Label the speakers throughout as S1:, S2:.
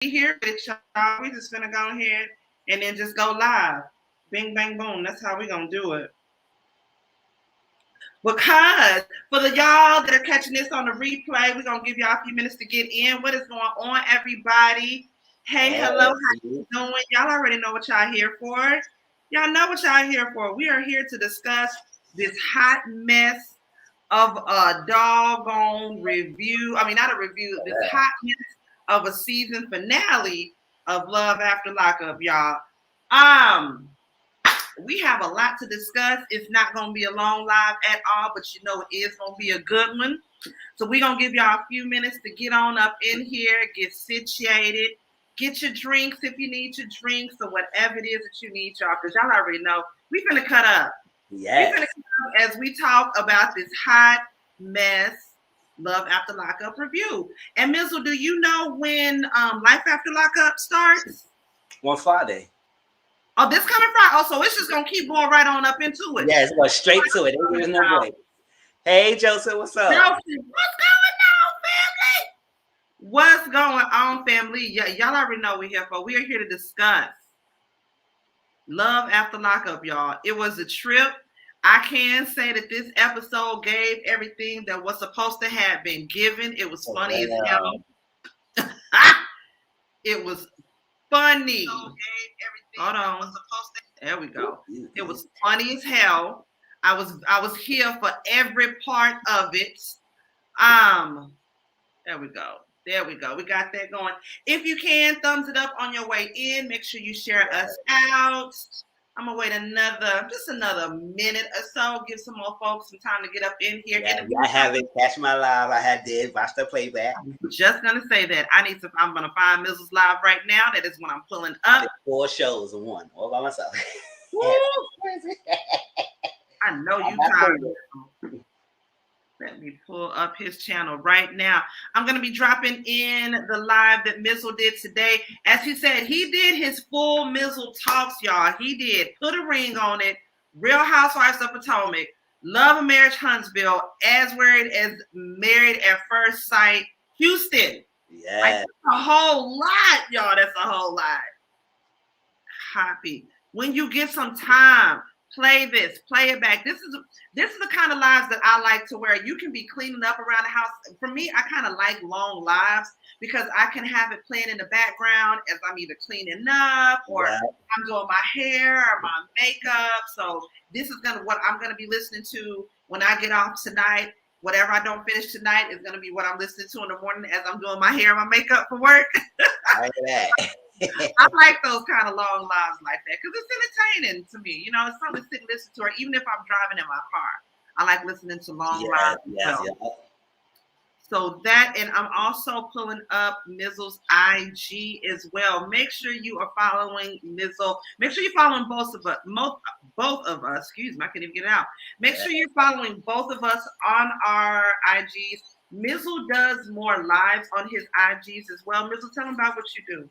S1: here with y'all. We just gonna go ahead and then just go live. Bing, bang, boom. That's how we gonna do it. Because for the y'all that are catching this on the replay, we're gonna give y'all a few minutes to get in. What is going on, everybody? Hey, hello, how you doing? Y'all already know what y'all here for. Y'all know what y'all here for. We are here to discuss this hot mess of a doggone review. I mean, not a review, this hot mess of a season finale of Love After Lockup, y'all. We have a lot to discuss. It's not going to be a long live at all, but you know it is going to be a good one. So we're going to give y'all a few minutes to get on up in here, get situated, get your drinks if you need your drinks or whatever it is that you need, y'all, because y'all already know we're going to cut up.
S2: Yes.
S1: We're going to cut up as we talk about this hot mess Love After Lockup review. And Mizzle, do you know when Life After Lockup starts?
S2: On Friday.
S1: Oh, this coming Friday. Oh, so it's just gonna keep going right on up into it.
S2: Yeah, it's going straight to it. There's no break. Hey, Joseph, what's up?
S1: Joseph, what's going on, family? What's going on, family? Y'all already know we're here for. We are here to discuss Love After Lockup, y'all. It was a trip. I can say that this episode gave everything that was supposed to have been given. It was funny as hell. It was funny. Hold on. There we go. It was funny as hell. I was here for every part of it. There we go. There we go. We got that going. If you can, thumbs it up on your way in. Make sure you share us out. I'm gonna wait just another minute or so. Give some more folks some time to get up in here.
S2: Yeah, I haven't catch my live. I did watch the playback.
S1: I'm just gonna say that I'm gonna find Mrs. Live right now. That is when I'm pulling up.
S2: 4 shows in one, all by myself.
S1: I know you tired. Let me pull up his channel right now. I'm going to be dropping in the live that Mizzle did today. As he said, he did his full Mizzle talks, y'all. He did Put a Ring on It, Real Housewives of Potomac, Love and Marriage Huntsville, As Married at First Sight, Houston.
S2: Yeah.
S1: Like, that's a whole lot, y'all. That's a whole lot. Copy. When you get some time, play this, play it back. This is the kind of lives that I like, to where you can be cleaning up around the house. For me, I kind of like long lives because I can have it playing in the background as I'm either cleaning up or I'm doing my hair or my makeup. So this is what I'm gonna be listening to when I get off tonight. Whatever I don't finish tonight is gonna be what I'm listening to in the morning as I'm doing my hair and my makeup for work.
S2: I like that.
S1: I like those kind of long lives like that because it's entertaining to me. You know, it's something to sit and listen to, or even if I'm driving in my car, I like listening to long lives.
S2: Yeah.
S1: So that, and I'm also pulling up Mizzle's IG as well. Make sure you are following Mizzle. Make sure you're following both of us. Excuse me, I can't even get it out. Make sure you're following both of us on our IGs. Mizzle does more lives on his IGs as well. Mizzle, tell them about what you do.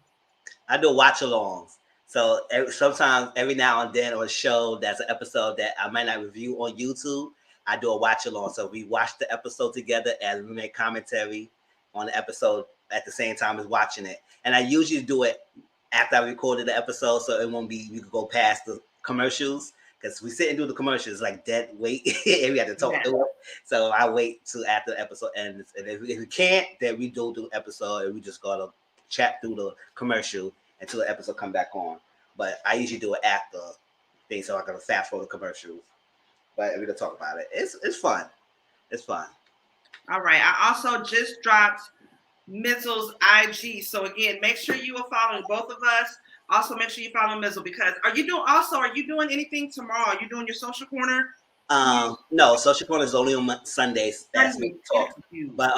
S2: I do watch-alongs. So sometimes, every now and then, on a show that's an episode that I might not review on YouTube, I do a watch-along. So we watch the episode together and we make commentary on the episode at the same time as watching it. And I usually do it after I recorded the episode, so it won't be, you can go past the commercials, because we sit and do the commercials like dead weight and we have to talk through it. So I wait till after the episode ends. And if we can't, then we do the episode and we just gotta chat through the commercial until the episode come back on. But I usually do it after things, so I'm gonna fast forward the commercials. But we're gonna talk about it. It's fun. It's fun.
S1: All right. I also just dropped Mizzle's IG. So again, make sure you are following both of us. Also, make sure you follow Mizzle, because are you doing anything tomorrow? Are you doing your social corner?
S2: No, social corner is only on Sundays. That's me talk. But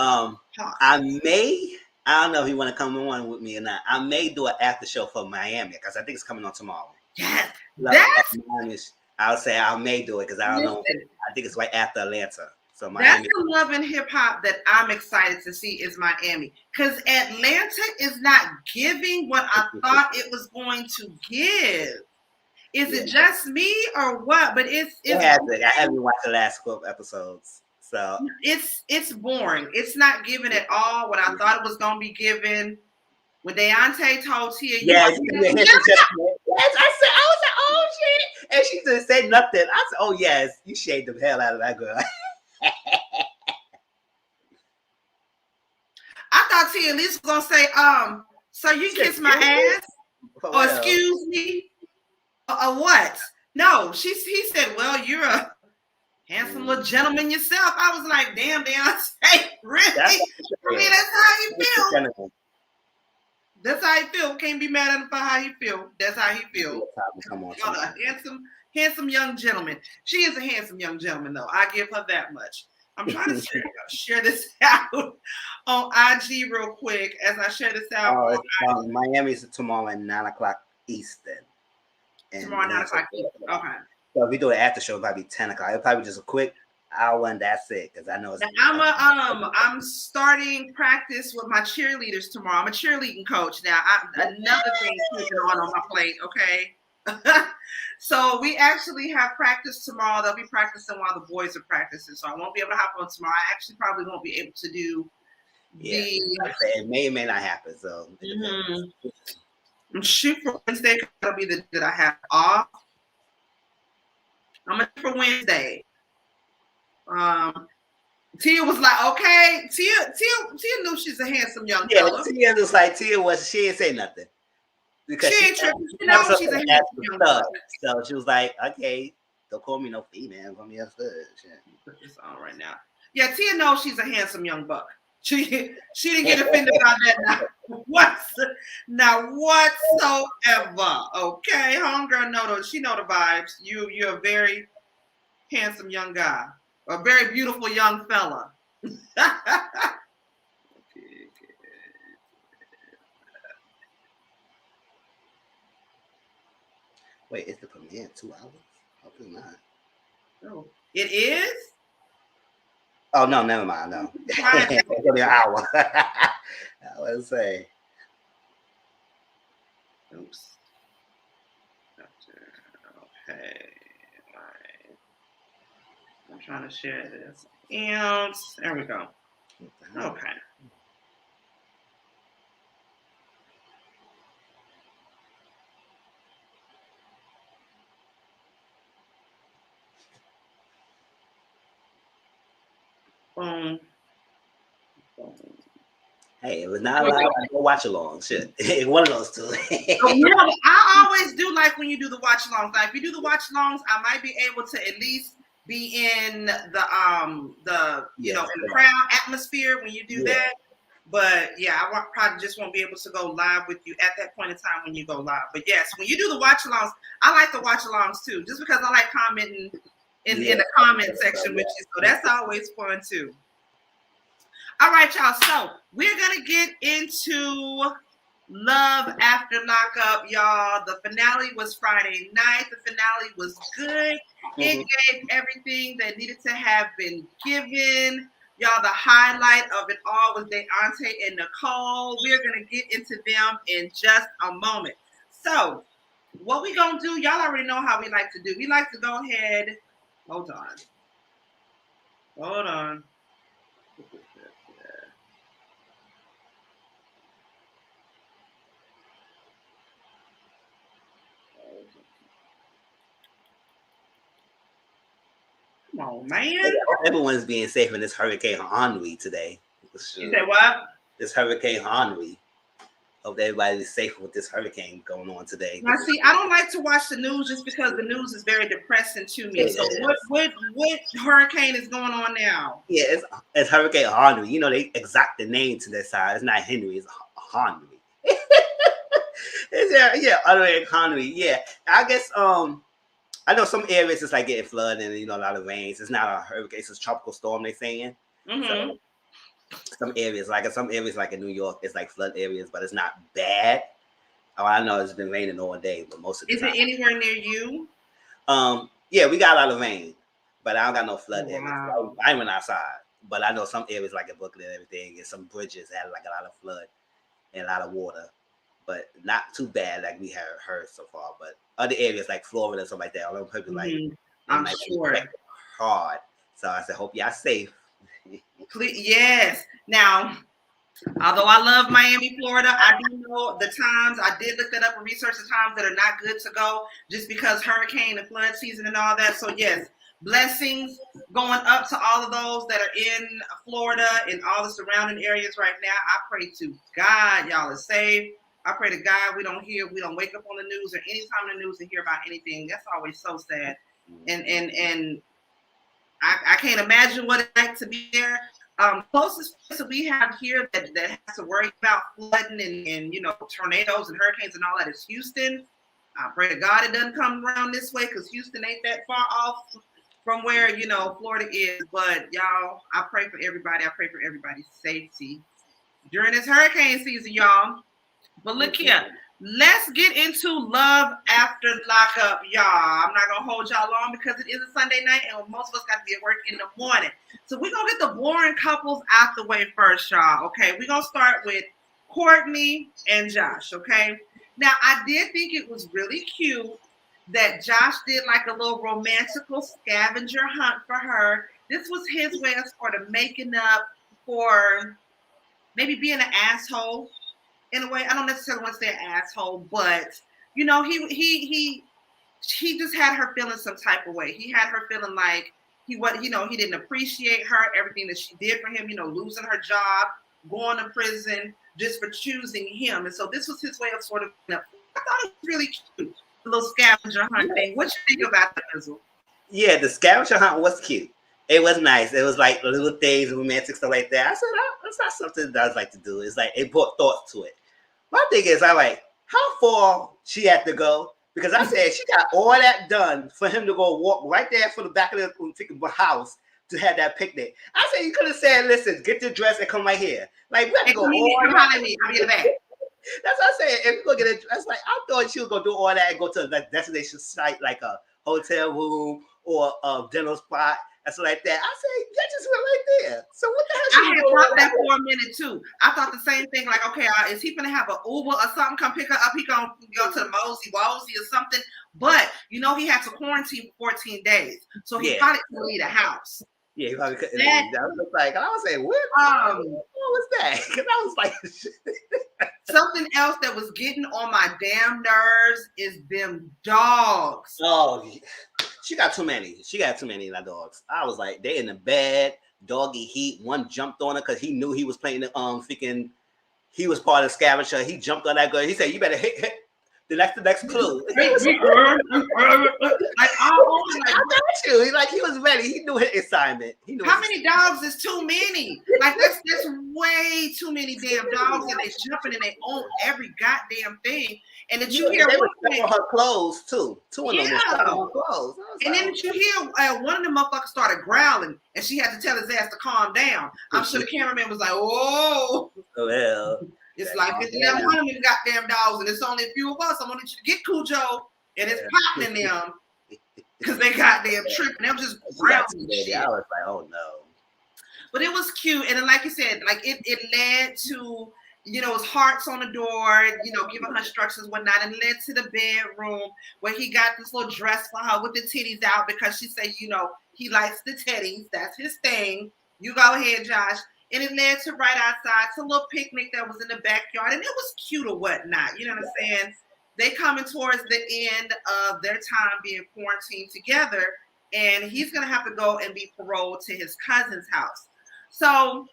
S2: I don't know if you want to come on with me or not. I may do an after show for Miami, because I think it's coming on tomorrow.
S1: Yes,
S2: I would say I may do it because I don't know. I think it's right after Atlanta. So Miami.
S1: That's the Love and Hip Hop that I'm excited to see, is Miami, because Atlanta is not giving what I thought it was going to give. Is it just me or what? But I
S2: haven't watched the last 12 episodes. So
S1: it's boring. It's not giving at all what I thought it was going to be given. When Deonte told Tia,
S2: yes, yes, I said, I was like, oh shit. And she didn't say nothing. I said, oh yes, you shaved the hell out of that girl.
S1: I thought Tia at least was gonna say, so you kiss my ass? Or excuse me? Or what? No, he said, well, you're a handsome little gentleman yourself. I was like, damn, Deonte, really? I mean, that's how you feel. That's how he feel. Can't be mad at him for how he feel. That's how he feel.
S2: Come on,
S1: a handsome young gentleman. She is a handsome young gentleman, though. I give her that much. I'm trying to share this out on IG real quick as I share this out.
S2: Miami's tomorrow at 9:00 Eastern.
S1: Tomorrow 9:00 Eastern. Okay.
S2: So if we do an after show, it'll probably 10 o'clock. It'll probably just a quick hour and that's it. Because I know it's.
S1: I'm starting practice with my cheerleaders tomorrow. I'm a cheerleading coach now. Another thing taking on my plate. Okay. So we actually have practice tomorrow. They'll be practicing while the boys are practicing. So I won't be able to hop on tomorrow. I actually probably won't be able to do
S2: it may or may not happen. So
S1: I'm shooting for Wednesday. That'll be the day that I have off. I'm gonna for Wednesday. Tia was like, okay. Tia knew she's a handsome young fella.
S2: Tia was like, she didn't say nothing. Because
S1: she ain't tripping. She knows she's a handsome young fella.
S2: So she was like, okay, don't call me no female. Call me a stud.
S1: Put this on right now. Yeah, Tia knows she's a handsome young buck. She didn't get offended by that now whatsoever. Okay, homegirl know she know the vibes. You're a very handsome young guy, a very beautiful young fella.
S2: Wait, is the premiere 2 hours? Hopefully not.
S1: Oh, it is?
S2: Oh no, never mind. No, it's only an hour. I was say.
S1: Oops. Okay. All right. I'm trying to share this. And there we go. Okay. Boom.
S2: Hey, it was not allowed to go watch along. Shit, one of those two.
S1: I always do like when you do the watch alongs. Like if you do the watch alongs, I might be able to at least be in the in the crowd atmosphere when you do that. But yeah, I probably just won't be able to go live with you at that point in time when you go live. But yes, when you do the watch alongs, I like the watch alongs too, just because I like commenting in the comment section with you. So that's always fun too. All right, y'all. So we're gonna get into Love After Lockup, y'all. The finale was Friday night. The finale was good. It gave everything that needed to have been given. Y'all, the highlight of it all was Deonte and Nicole. We're gonna get into them in just a moment. So what we gonna do, y'all already know how we like to do. We like to go ahead. Hold on. Come on, man.
S2: Everyone's being safe in this Hurricane Henry today.
S1: You said what?
S2: This Hurricane Henry. Hope everybody's safe with this hurricane going on today.
S1: Now, see, I don't like to watch the news just because the news is very depressing to me. So what hurricane is going on now?
S2: Yeah, it's Hurricane Henry. You know, they exact the name to their side. It's not Henry, it's Henry. Hurricane Henry. Yeah, I guess I know some areas it's like getting flooded and a lot of rains. It's not a hurricane; it's a tropical storm. They're saying. So, some areas like in New York, it's like flood areas, but it's not bad. Oh, I know it's been raining all day, but most of the time.
S1: Is it anywhere near you?
S2: Yeah, we got a lot of rain, but I don't got no flood areas. I went outside, but I know some areas like in Brooklyn and everything, and some bridges had like a lot of flood and a lot of water, but not too bad like we have heard so far. But other areas like Florida and stuff like that, a lot of people
S1: I'm sure
S2: hard. So I said, hope y'all safe.
S1: Yes. Now, Although I love Miami, Florida, I do know the times. I did look that up and research the times that are not good to go, just because hurricane and flood season and all that. So yes, blessings going up to all of those that are in Florida and all the surrounding areas right now. I pray to God y'all are safe. I pray to God we don't wake up on the news or any time in the news and hear about anything. That's always so sad. And I can't imagine what it's like to be there. Closest place that we have here that has to worry about flooding and tornadoes and hurricanes and all that is Houston. I pray to God it doesn't come around this way, because Houston ain't that far off from where Florida is. But y'all, I pray for everybody. I pray for everybody's safety during this hurricane season, y'all. But look here. Let's get into love after lockup, y'all. I'm not going to hold y'all long because it is a Sunday night and most of us got to be at work in the morning. So we're going to get the boring couples out the way first, y'all. Okay, we're going to start with Courtney and Josh, okay? Now, I did think it was really cute that Josh did like a little romantical scavenger hunt for her. This was his way of sort of making up for maybe being an asshole. In a way, I don't necessarily want to say an asshole, but he just had her feeling some type of way. He had her feeling like he didn't appreciate her, everything that she did for him, losing her job, going to prison just for choosing him. And so this was his way of sort of, I thought it was really cute, the little scavenger hunt thing. What you think about that, Mizzle?
S2: Yeah, the scavenger hunt was cute. It was nice. It was like little things, romantic stuff like that. I said, that's not something that I like to do. It's like it brought thoughts to it. My thing is, I like how far she had to go, because I said she got all that done for him to go walk right there for the back of the house to have that picnic. I said you could have said, "Listen, get your dress and come right here." Like we have to go all
S1: at me. I'll be in the back.
S2: That's what I'm saying. If you go get a dress, like I thought she was gonna do all that and go to a destination site like a hotel room or a dinner spot. And so like that, I said, that just went right there. So what the hell?
S1: I had thought that for a minute too. I thought the same thing. Like, okay, is he gonna have an Uber or something come pick her up? He gonna go to the Mosey or something. But he had to quarantine for 14 days, so he probably couldn't leave the house.
S2: Yeah, he probably couldn't leave. I was like, I was saying, what was that? Because I was like,
S1: something else that was getting on my damn nerves is them dogs.
S2: Oh. She got too many. She got too many of the dogs. I was like, they in the bed, doggy heat. One jumped on her because he knew he was playing the he was part of the scavenger. He jumped on that girl. He said, "You better hit the next clue." I got you. He was ready. He knew his assignment. He knew.
S1: How many dogs is too many? Like that's way too many damn dogs, and they jumping and they own every goddamn thing. And did you hear
S2: they were stepping on her clothes too? Two of them were stepping on her clothes.
S1: And then did you hear one of the motherfuckers started growling, and she had to tell his ass to calm down. I'm sure the cameraman was like, "Oh,
S2: well."
S1: It's like 51 of them goddamn dogs, and it's only a few of us. I want you to get Cujo, and it's popping in them because they goddamn tripping. They were just growling.
S2: I was like, oh no.
S1: But it was cute, and then, like you said, like it led to it was hearts on the door, giving her instructions, whatnot, and led to the bedroom where he got this little dress for her with the titties out because she said, he likes the titties. That's his thing. You go ahead, Josh. And it led to right outside to a little picnic that was in the backyard, and it was cute or whatnot. You know what I'm saying? They coming towards the end of their time being quarantined together, and he's gonna have to go and be paroled to his cousin's house. So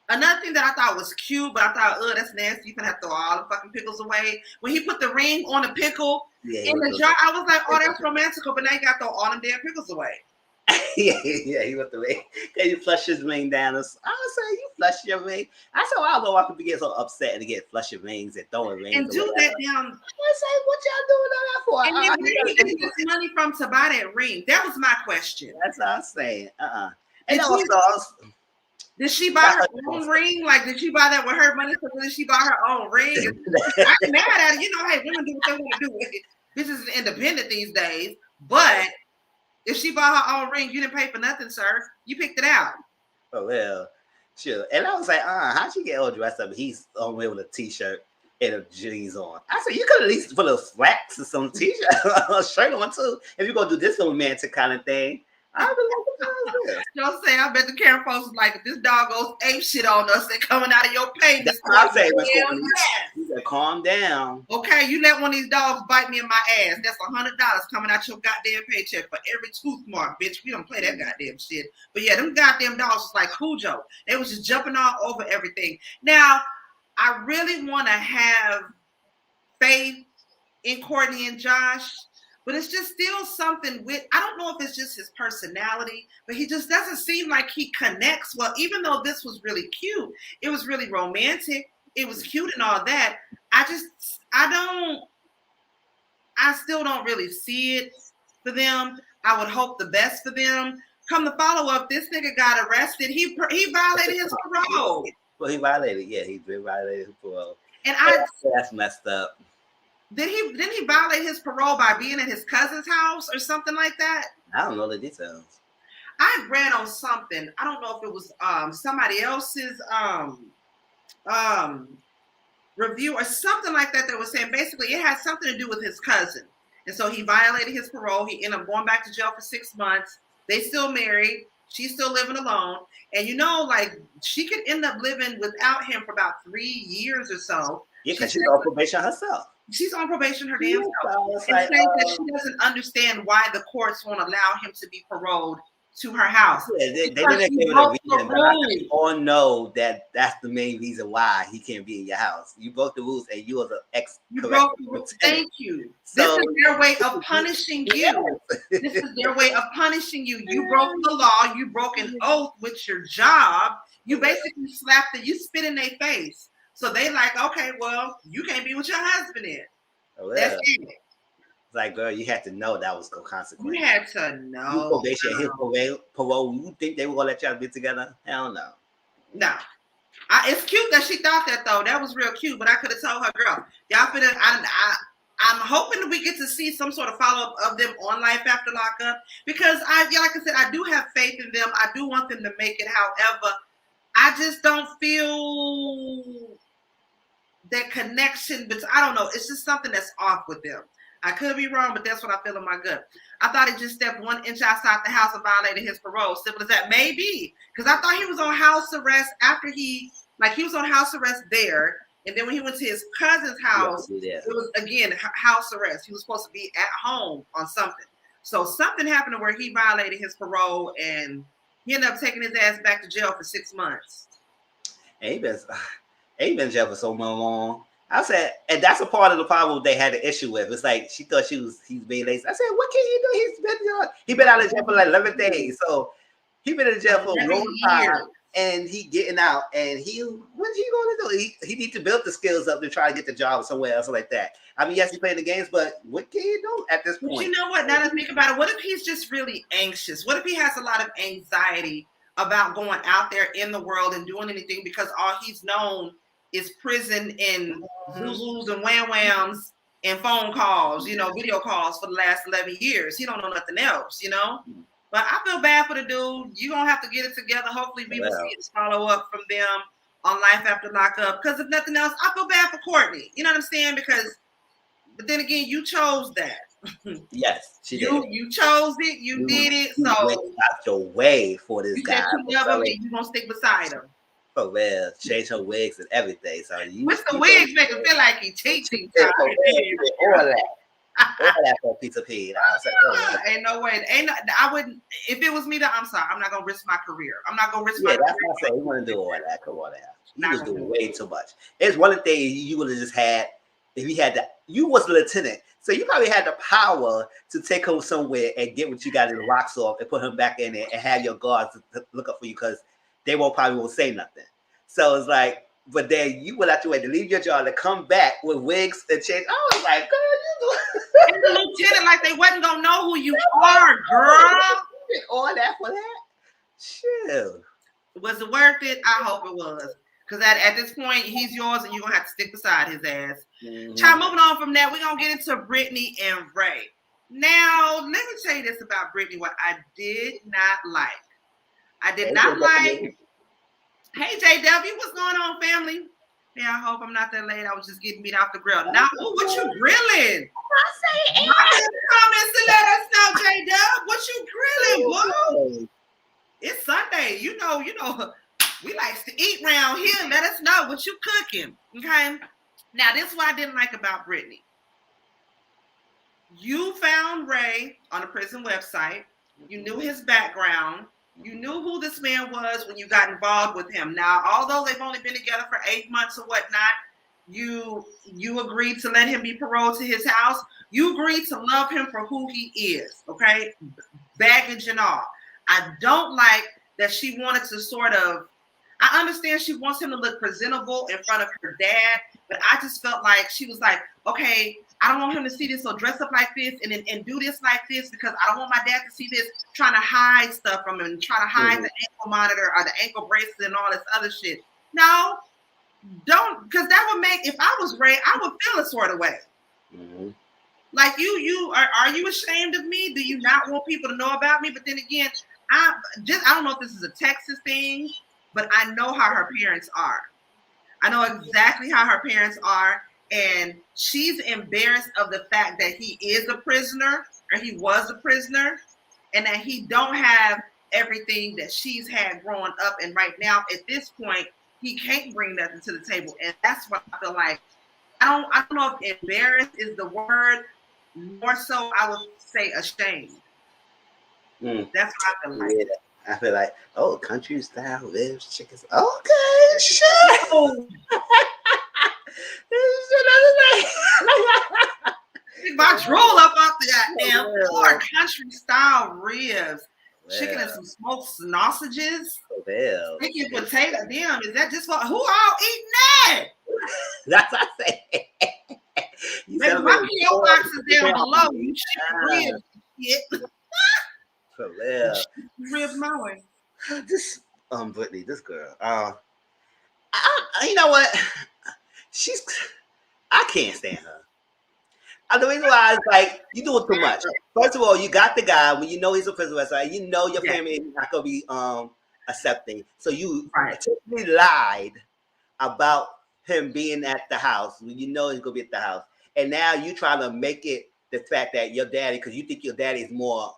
S1: another thing that I thought was cute, but I thought, that's nasty. You're gonna have to throw all the fucking pickles away. When he put the ring on the pickle in the jar, I was like, oh, that's romantical, but now you gotta throw all them damn pickles away.
S2: yeah, he went the ring. Then you flush his ring down. I was saying, you flush your ring. I said, I don't know why people get so upset and get flush your rings and throwing rings.
S1: And do that down.
S2: I say, what y'all doing all that for?
S1: And then where did he get this money from to buy that ring? That was my question.
S2: That's what I'm saying.
S1: Did she buy her own ring? Like, did she buy that with her money? So did she buy her own ring? I'm mad at it. Hey, women do what they want to do with it. This is independent these days. But if she bought her own ring, you didn't pay for nothing, sir. You picked it out.
S2: Oh, well, sure. And I was like, how'd she get all dressed up? He's on with a t-shirt and a jeans on. I said, you could at least put a slacks or some t-shirt, a shirt on too. If you're going to do this romantic kind of thing. I was like, what the hell is
S1: Don't say, I bet the camera folks was like, if this dog goes ape shit on us, they coming out of your pay.
S2: That's what I say, Miss
S1: Hell
S2: Courtney.
S1: yes.
S2: You said, calm down.
S1: Okay, you let one of these dogs bite me in my ass. That's $100 coming out your goddamn paycheck for every tooth mark, bitch. We don't play that goddamn shit. But yeah, them goddamn dogs was like Cujo. They was just jumping all over everything. Now, I really want to have faith in Courtney and Josh, but it's just still something with, I don't know if it's just his personality, but he just doesn't seem like he connects well. Even though this was really cute, it was really romantic, it was cute and all that, I still don't really see it for them. I would hope the best for them. Come to follow up, this nigga got arrested. He violated his parole.
S2: Well, he violated his parole.
S1: And
S2: that's messed up.
S1: Didn't he violate his parole by being at his cousin's house or something like that?
S2: I don't know the details.
S1: I read on something. I don't know if it was somebody else's review or something like that was saying basically it had something to do with his cousin. And so he violated his parole. He ended up going back to jail for 6 months. They still married. She's still living alone. And like she could end up living without him for about 3 years or so.
S2: Yeah, because she's on probation herself.
S1: She's on probation her damn self. And saying that she doesn't understand why the courts won't allow him to be paroled to her house.
S2: Yeah, they didn't give it a reason, but I all know that that's the main reason why he can't be in your house. You broke the rules, and you was an ex.
S1: You broke the rules. Thank you. So, this is their way of punishing you. This is their way of punishing you. You broke the law. You broke an oath with your job. You basically slapped it. You spit in their face. So they like, okay, well, you can't be with your husband in.
S2: Oh,
S1: that's it.
S2: It's like, girl, you had to know that was consequence.
S1: You had to know.
S2: Probation, his parole. You think they were gonna let y'all be together? Hell no.
S1: No. It's cute that she thought that though. That was real cute. But I could have told her, girl, y'all finna. I'm hoping that we get to see some sort of follow up of them on Life After Lockup because like I said, I do have faith in them. I do want them to make it. However, I just don't feel that connection, but I don't know. It's just something that's off with them. I could be wrong, but that's what I feel in my gut. I thought he just stepped 1 inch outside the house and violated his parole. Simple as that. Maybe. Because I thought he was on house arrest after he was on house arrest there. And then when he went to his cousin's house, it was, again, house arrest. He was supposed to be at home on something. So something happened where he violated his parole and he ended up taking his ass back to jail for 6 months.
S2: And he been in jail for so long. I said, and that's a part of the problem they had an issue with. It's like she thought he's being lazy. I said, what can you do? He's been out of jail for like 11 days. So he been in jail for a long time. And he getting out. And what's he gonna do? He needs to build the skills up to try to get the job somewhere else like that. I mean, yes, he's playing the games, but what can you do at this point?
S1: But you know what? Now that I think about it, what if he's just really anxious? What if he has a lot of anxiety about going out there in the world and doing anything because all he's known is prison and zoos and wham-whams and phone calls, video calls for the last 11 years. He don't know nothing else, But I feel bad for the dude. You're going to have to get it together. Hopefully we will see a follow-up from them on Life After Lockup. Because if nothing else, I feel bad for Courtney. You know what I'm saying? But then again, you chose that.
S2: Yes, she did.
S1: You chose it. You did it. So
S2: out your way for this guy.
S1: You love him and you're going to stick beside him.
S2: For real, change her wigs and everything. So
S1: what's the wigs make him feel like he's teaching?
S2: All that for a piece of pig.
S1: Ain't no way. I wouldn't. If it was me, I'm sorry. I'm not gonna risk my career. I'm not gonna risk my career.
S2: That's what I say. You want to do all that? Come on now. You was doing way too much. It's one thing you would have just had if you had that. You was a lieutenant, so you probably had the power to take him somewhere and get what you got in the rocks off and put him back in there and have your guards to look up for you because they probably won't say nothing. So it's like, but then you went out your way to leave your job to come back with wigs and change. I was like, girl,
S1: you the lieutenant, like they wasn't gonna know who you are, girl.
S2: All that for that? Chill.
S1: Was it worth it? I hope it was. Because at this point, he's yours and you're gonna have to stick beside his ass. Mm-hmm. Child, moving on from that, we're gonna get into Brittany and Ray. Now, let me tell you this about Brittany, what I did not like. I did not like. Hey, JW, what's going on, family? Yeah, I hope I'm not that late. I was just getting meat off the grill. Now, what you grilling? Write in the comments to let us know, J-Dub, what you grilling, boo? It's Sunday. You know, we like to eat around here. Let us know what you cooking, okay? Now, this is what I didn't like about Brittany. You found Ray on the prison website. You knew his background. You knew who this man was when you got involved with him. Now, although they've only been together for 8 months or whatnot, you agreed to let him be paroled to his house. You agreed to love him for who he is, okay? Baggage and all. I don't like that she wanted to sort of, I understand she wants him to look presentable in front of her dad, but I just felt like she was like, okay, I don't want him to see this, so dress up like this and do this like this because I don't want my dad to see this, trying to hide stuff from him and try to hide the ankle monitor or the ankle bracelet and all this other shit. No, don't, because that would make, if I was Ray, I would feel a sort of way. Like are you ashamed of me? Do you not want people to know about me? But then again, I don't know if this is a Texas thing, but I know how her parents are. I know exactly how her parents are. And she's embarrassed of the fact that he is a prisoner, or he was a prisoner, and that he don't have everything that she's had growing up. And right now, at this point, he can't bring nothing to the table. And that's what I feel like. I don't know if embarrassed is the word. More so, I would say ashamed. That's what I feel like.
S2: Yeah, I feel like, oh, country style ribs, chickens. Okay, shit.
S1: My drool up off the goddamn floor. Country style ribs, chicken and some smoked sausages, chicken potato. Damn, is that just for who all eating that?
S2: That's what I say.
S1: Maybe my PO box is down below. You chicken ribs, shit.
S2: For real.
S1: Ribs my way.
S2: This Brittany, this girl. You know what? I can't stand her. The reason why is like you doing too much. First of all, you got the guy when you know he's a prison website. You know your family is not gonna be accepting. So you technically lied about him being at the house when you know he's gonna be at the house, and now you trying to make it the fact that your daddy, because you think your daddy is more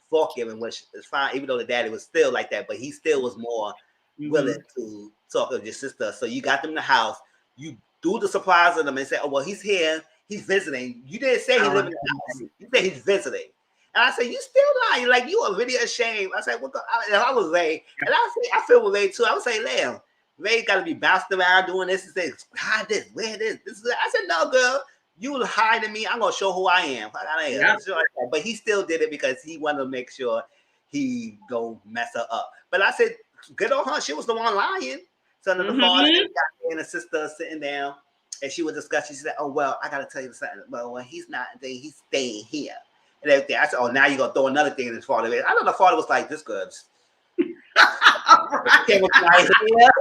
S2: forgiving, which is fine, even though the daddy was still like that, but he still was more willing to talk to your sister. So you got them in the house. You do the surprise of them and say, "Oh well, he's here. He's visiting." You didn't say he lived in the house. You said he's visiting. And I said, "You still lying? Like you are really ashamed." I said, "What the?" And I was Ray, and I feel with Ray too. I would say, "Lamb, Ray got to be bounced around doing this and say, hide this, wear this." I said, "No, girl, you hiding me. I'm gonna show who I am." But he still did it because he wanted to make sure he don't mess her up. But I said, "Good on her. She was the one lying." So the father and the sister sitting down, and she was discussing. She said, "Oh well, I gotta tell you something. Well, when he's not, then he's staying here and everything." I said, "Oh, now you're gonna throw another thing in his father." I know the father was like, "This good." Came with my here.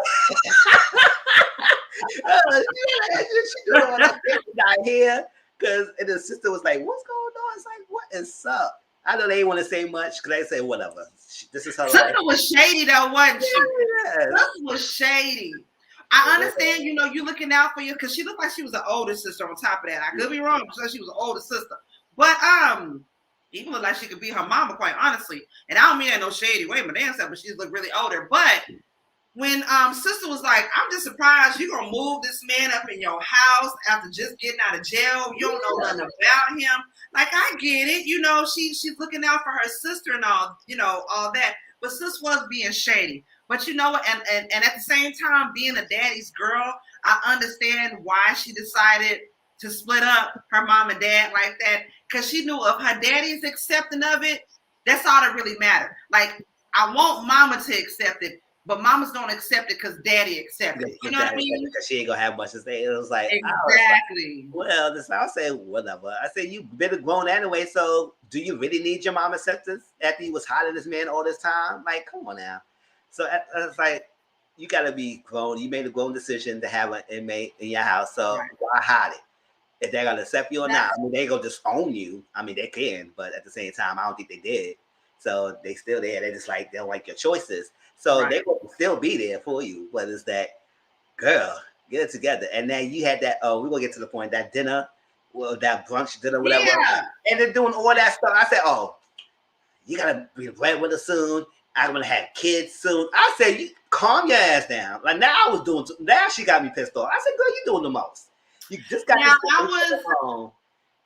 S2: Not here, because and the sister was like, "What's going on?" It's like, "What is up?" I know they didn't want to say much because they say whatever. This is her
S1: Sister
S2: life.
S1: was shady though, wasn't she?
S2: Yes.
S1: Sister was shady. I understand, you know, you looking out for you because she looked like she was an older sister on top of that. I could be wrong, but she was an older sister. But even looked like she could be her mama, quite honestly. And I don't mean that no shady way, my damn self, but she looked really older. But when sister was like, "I'm just surprised you're gonna move this man up in your house after just getting out of jail. You don't know nothing about him." Like, I get it, you know, she's looking out for her sister and all, you know, all that. But sis was being shady. But you know what? And at the same time, being a daddy's girl, I understand why she decided to split up her mom and dad like that. Because she knew if her daddy's accepting of it, that's all that really mattered. Like, I want mama to accept it, but mamas don't accept it because daddy accepted it. You know what I mean?
S2: Because she ain't gonna have much to say. It was like,
S1: exactly.
S2: Well, I'll say whatever. I said, you've been grown anyway, so do you really need your mom acceptance after you was hiding this man all this time? Like, come on now. So it's like, you gotta be grown. You made a grown decision to have an inmate in your house, so why hide it? If they're gonna accept you or not, I mean, they gonna just own you. I mean, they can, but at the same time, I don't think they did. So they still there. They just like, they don't like your choices. So they will still be there for you. But it's that, girl, get it together. And then you had that, we're going to get to the point, that dinner that brunch dinner, whatever.
S1: Yeah.
S2: And they're doing all that stuff. I said, oh, you gotta be breadwinner soon. I'm gonna have kids soon. I said, you calm your ass down. Like now now she got me pissed off. I said, girl, you doing the most. You just got
S1: now
S2: I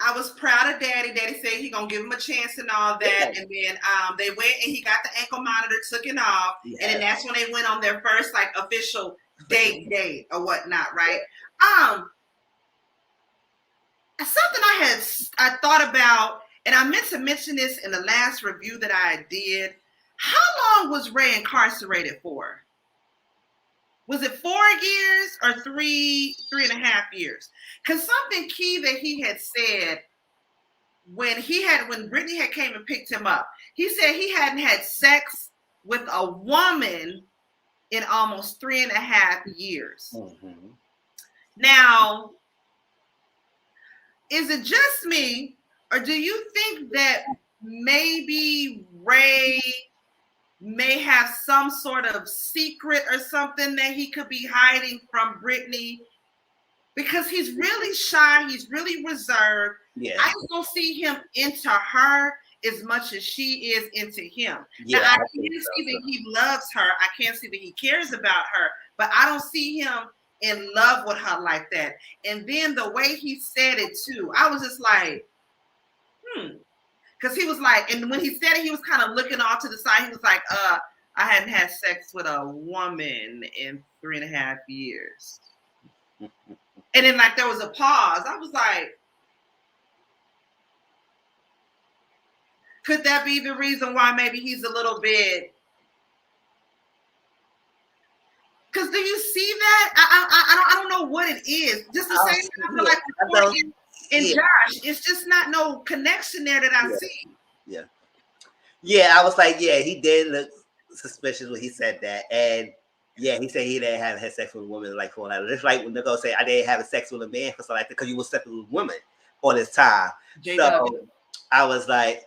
S1: I was proud of Daddy. Daddy said he gonna give him a chance and all that. Yeah. And then they went and he got the ankle monitor, took it off. Yeah. And then that's when they went on their first like official date or whatnot, right? Something I thought about, and I meant to mention this in the last review that I did. How long was Ray incarcerated for? Was it 4 years or 3.5 years? Because something key that he had said when Brittany had came and picked him up, he said he hadn't had sex with a woman in almost 3.5 years. Mm-hmm. Now, is it just me, or do you think that maybe Ray may have some sort of secret or something that he could be hiding from Brittany? Because he's really shy, he's really reserved. Yeah. I just don't see him into her as much as she is into him. Yeah, now, I can't see that he loves her. I can't see that he cares about her, but I don't see him in love with her like that. And then the way he said it too, I was just like, because he was like, and when he said it, he was kind of looking off to the side. He was like, I hadn't had sex with a woman in 3.5 years. And then like there was a pause. I was like, could that be the reason why maybe he's a little bit? Because do you see that? I don't know what it is. Just the same thing I feel like with Courtney and Josh, it's just not no connection there that I see.
S2: Yeah. Yeah, I was like, yeah, he did look suspicious when he said that. And yeah, he said he didn't have had sex with a woman like for like just like when Nicole said I didn't have sex with a man for something like that because you were sleeping with women all this time. So I was like,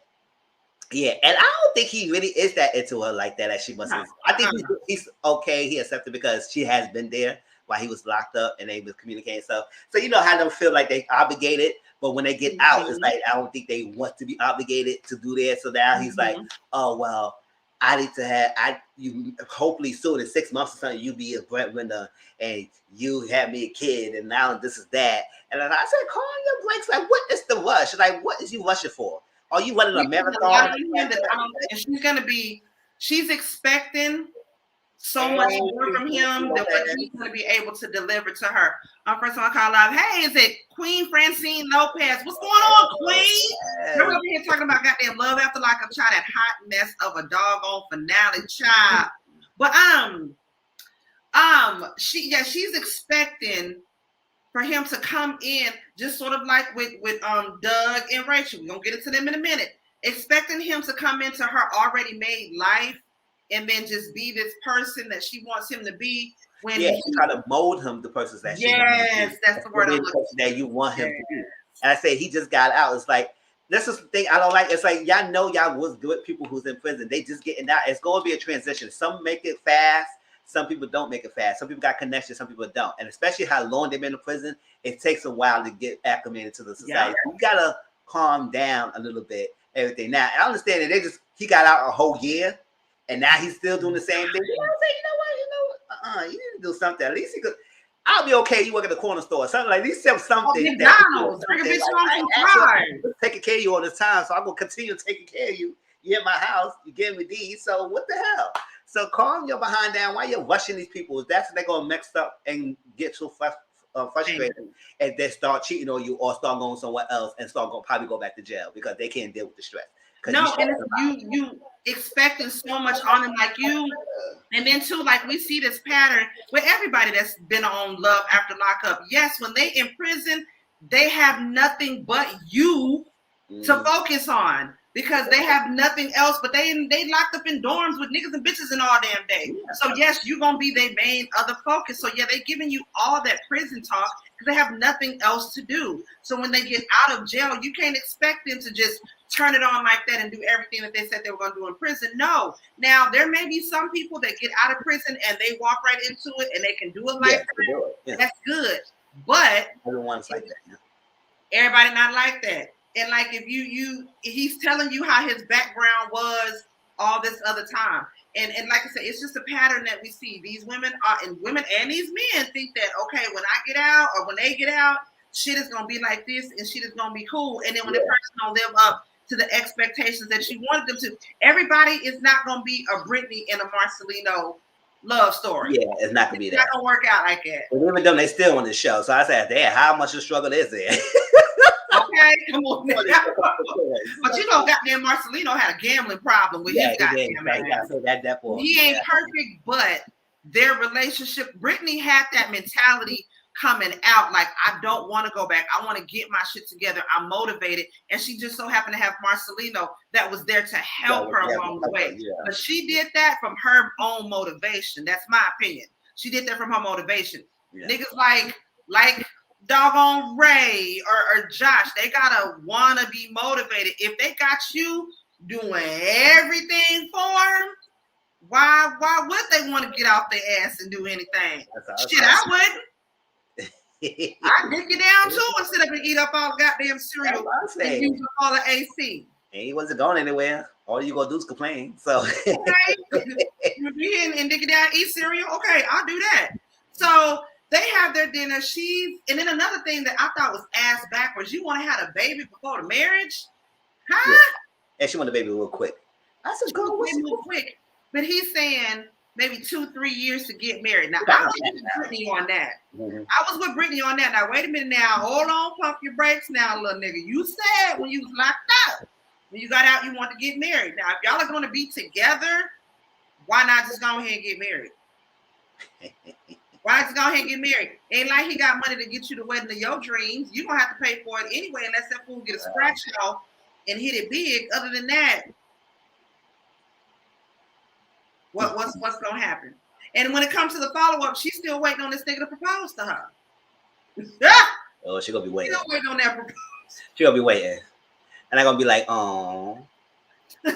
S2: yeah, and I don't think he really is that into her like that as she must have. I think he's okay. He accepted because she has been there while he was locked up and they was communicating stuff. So you know how them feel like they obligated, but when they get out, it's like I don't think they want to be obligated to do that. So now he's like, oh well, I need to have you hopefully soon in 6 months or something, you be a breadwinner and you have me a kid and now this is that. And then I said, calm your brakes. Like, what is the rush? Like, what is you rushing for? Are you running a marathon?
S1: And she's expecting so much more from him that what he's going to be able to deliver to her. First one I call out, hey, is it Queen Francine Lopez? What's going on, Queen? We're over here talking about goddamn Love After Lockup, child, that hot mess of a doggone finale, child. But she's expecting for him to come in just sort of like with Doug and Rachel. We're gonna get into them in a minute. Expecting him to come into her already made life and then just be this person that she wants him to be. When
S2: she try to mold him the person that she
S1: wants him to be. That's the word I'm looking for.
S2: That you want him to be. And I say he just got out. It's like this is the thing I don't like. It's like y'all know y'all was good people who's in prison. They just getting out. It's going to be a transition. Some make it fast. Some people don't make it fast. Some people got connections. Some people don't. And especially how long they've been in prison, it takes a while to get acclimated to the society. Yeah. You gotta calm down a little bit. Everything. Now I understand that he got out a whole year, and now he's still doing the same thing. You know what I'm saying? You need to do something. At least he could. I'll be okay. You work at the corner store, something like these. Something.
S1: McDonald's. Bring a bitch home
S2: taking care of you all the time, so I'm gonna continue taking care of you. You're in my house. You give me these. So what the hell? So calm your behind down. Why you're rushing these people? That's what they're gonna mix up and get so frustrated, and they start cheating on you or start going somewhere else and probably go back to jail because they can't deal with the stress.
S1: No, and you expecting so much on them like you, and then too, like we see this pattern with everybody that's been on Love After Lockup. Yes, when they in prison, they have nothing but you to focus on because they have nothing else. But they locked up in dorms with niggas and bitches and all damn day. So yes, you're gonna be their main other focus. So yeah, they giving you all that prison talk because they have nothing else to do. So when they get out of jail, you can't expect them to just turn it on like that and do everything that they said they were going to do in prison. No. Now, there may be some people that get out of prison and they walk right into it and they can do it like that. Yeah. That's good. But
S2: everyone's like that.
S1: Everybody not like that. And like if he's telling you how his background was all this other time. And like I said, it's just a pattern that we see. These women and these men think that, okay, when I get out or when they get out, shit is gonna be like this and shit is gonna be cool. And then when the person don't live up to the expectations that you wanted them to, everybody is not gonna be a Brittany and a Marcelino love story.
S2: Yeah, it's not gonna be that.
S1: It's not gonna work out like that.
S2: But even though they still on the show, so I said, "Damn, how much of a struggle is there?"
S1: Okay, come on. But you know, goddamn Marcelino had a gambling problem with his goddamn ass. He ain't perfect, but their relationship. Brittany had that mentality coming out, like I don't want to go back. I want to get my shit together. I'm motivated, and she just so happened to have Marcelino that was there to help her along the way. Yeah. But she did that from her own motivation. That's my opinion. She did that from her motivation. Yeah. Niggas like doggone Ray or Josh, they gotta wanna be motivated. If they got you doing everything for them, why would they want to get off their ass and do anything? Shit, I wouldn't. I dick you down too and sit up and eat up all goddamn cereal and use up all the AC.
S2: And he wasn't going anywhere. All you gonna do is complain. So
S1: okay. and dick it down, eat cereal. Okay, I'll do that. So they have their dinner. And then another thing that I thought was ass backwards. You want to have a baby before the marriage? Huh?
S2: Yeah. And she wanted a baby real quick. I said, go real quick.
S1: But he's saying maybe 2-3 years to get married. Now, I was with Brittany on that. Mm-hmm. I was with Brittany on that. Now, wait a minute now. Hold on, pump your brakes now, little nigga. You said when you was locked up, when you got out, you want to get married. Now, if y'all are going to be together, why not just go ahead and get married? Why just go ahead and get married? Ain't like he got money to get you the wedding of your dreams. You don't have to pay for it anyway unless that fool get a scratch off and hit it big. Other than that, what's gonna happen? And when it comes to the follow-up, she's still waiting on this nigga to propose to her.
S2: Oh, she gonna be waiting.
S1: She don't wait on that proposal.
S2: She gonna be waiting. And I'm gonna be like, oh.
S1: He's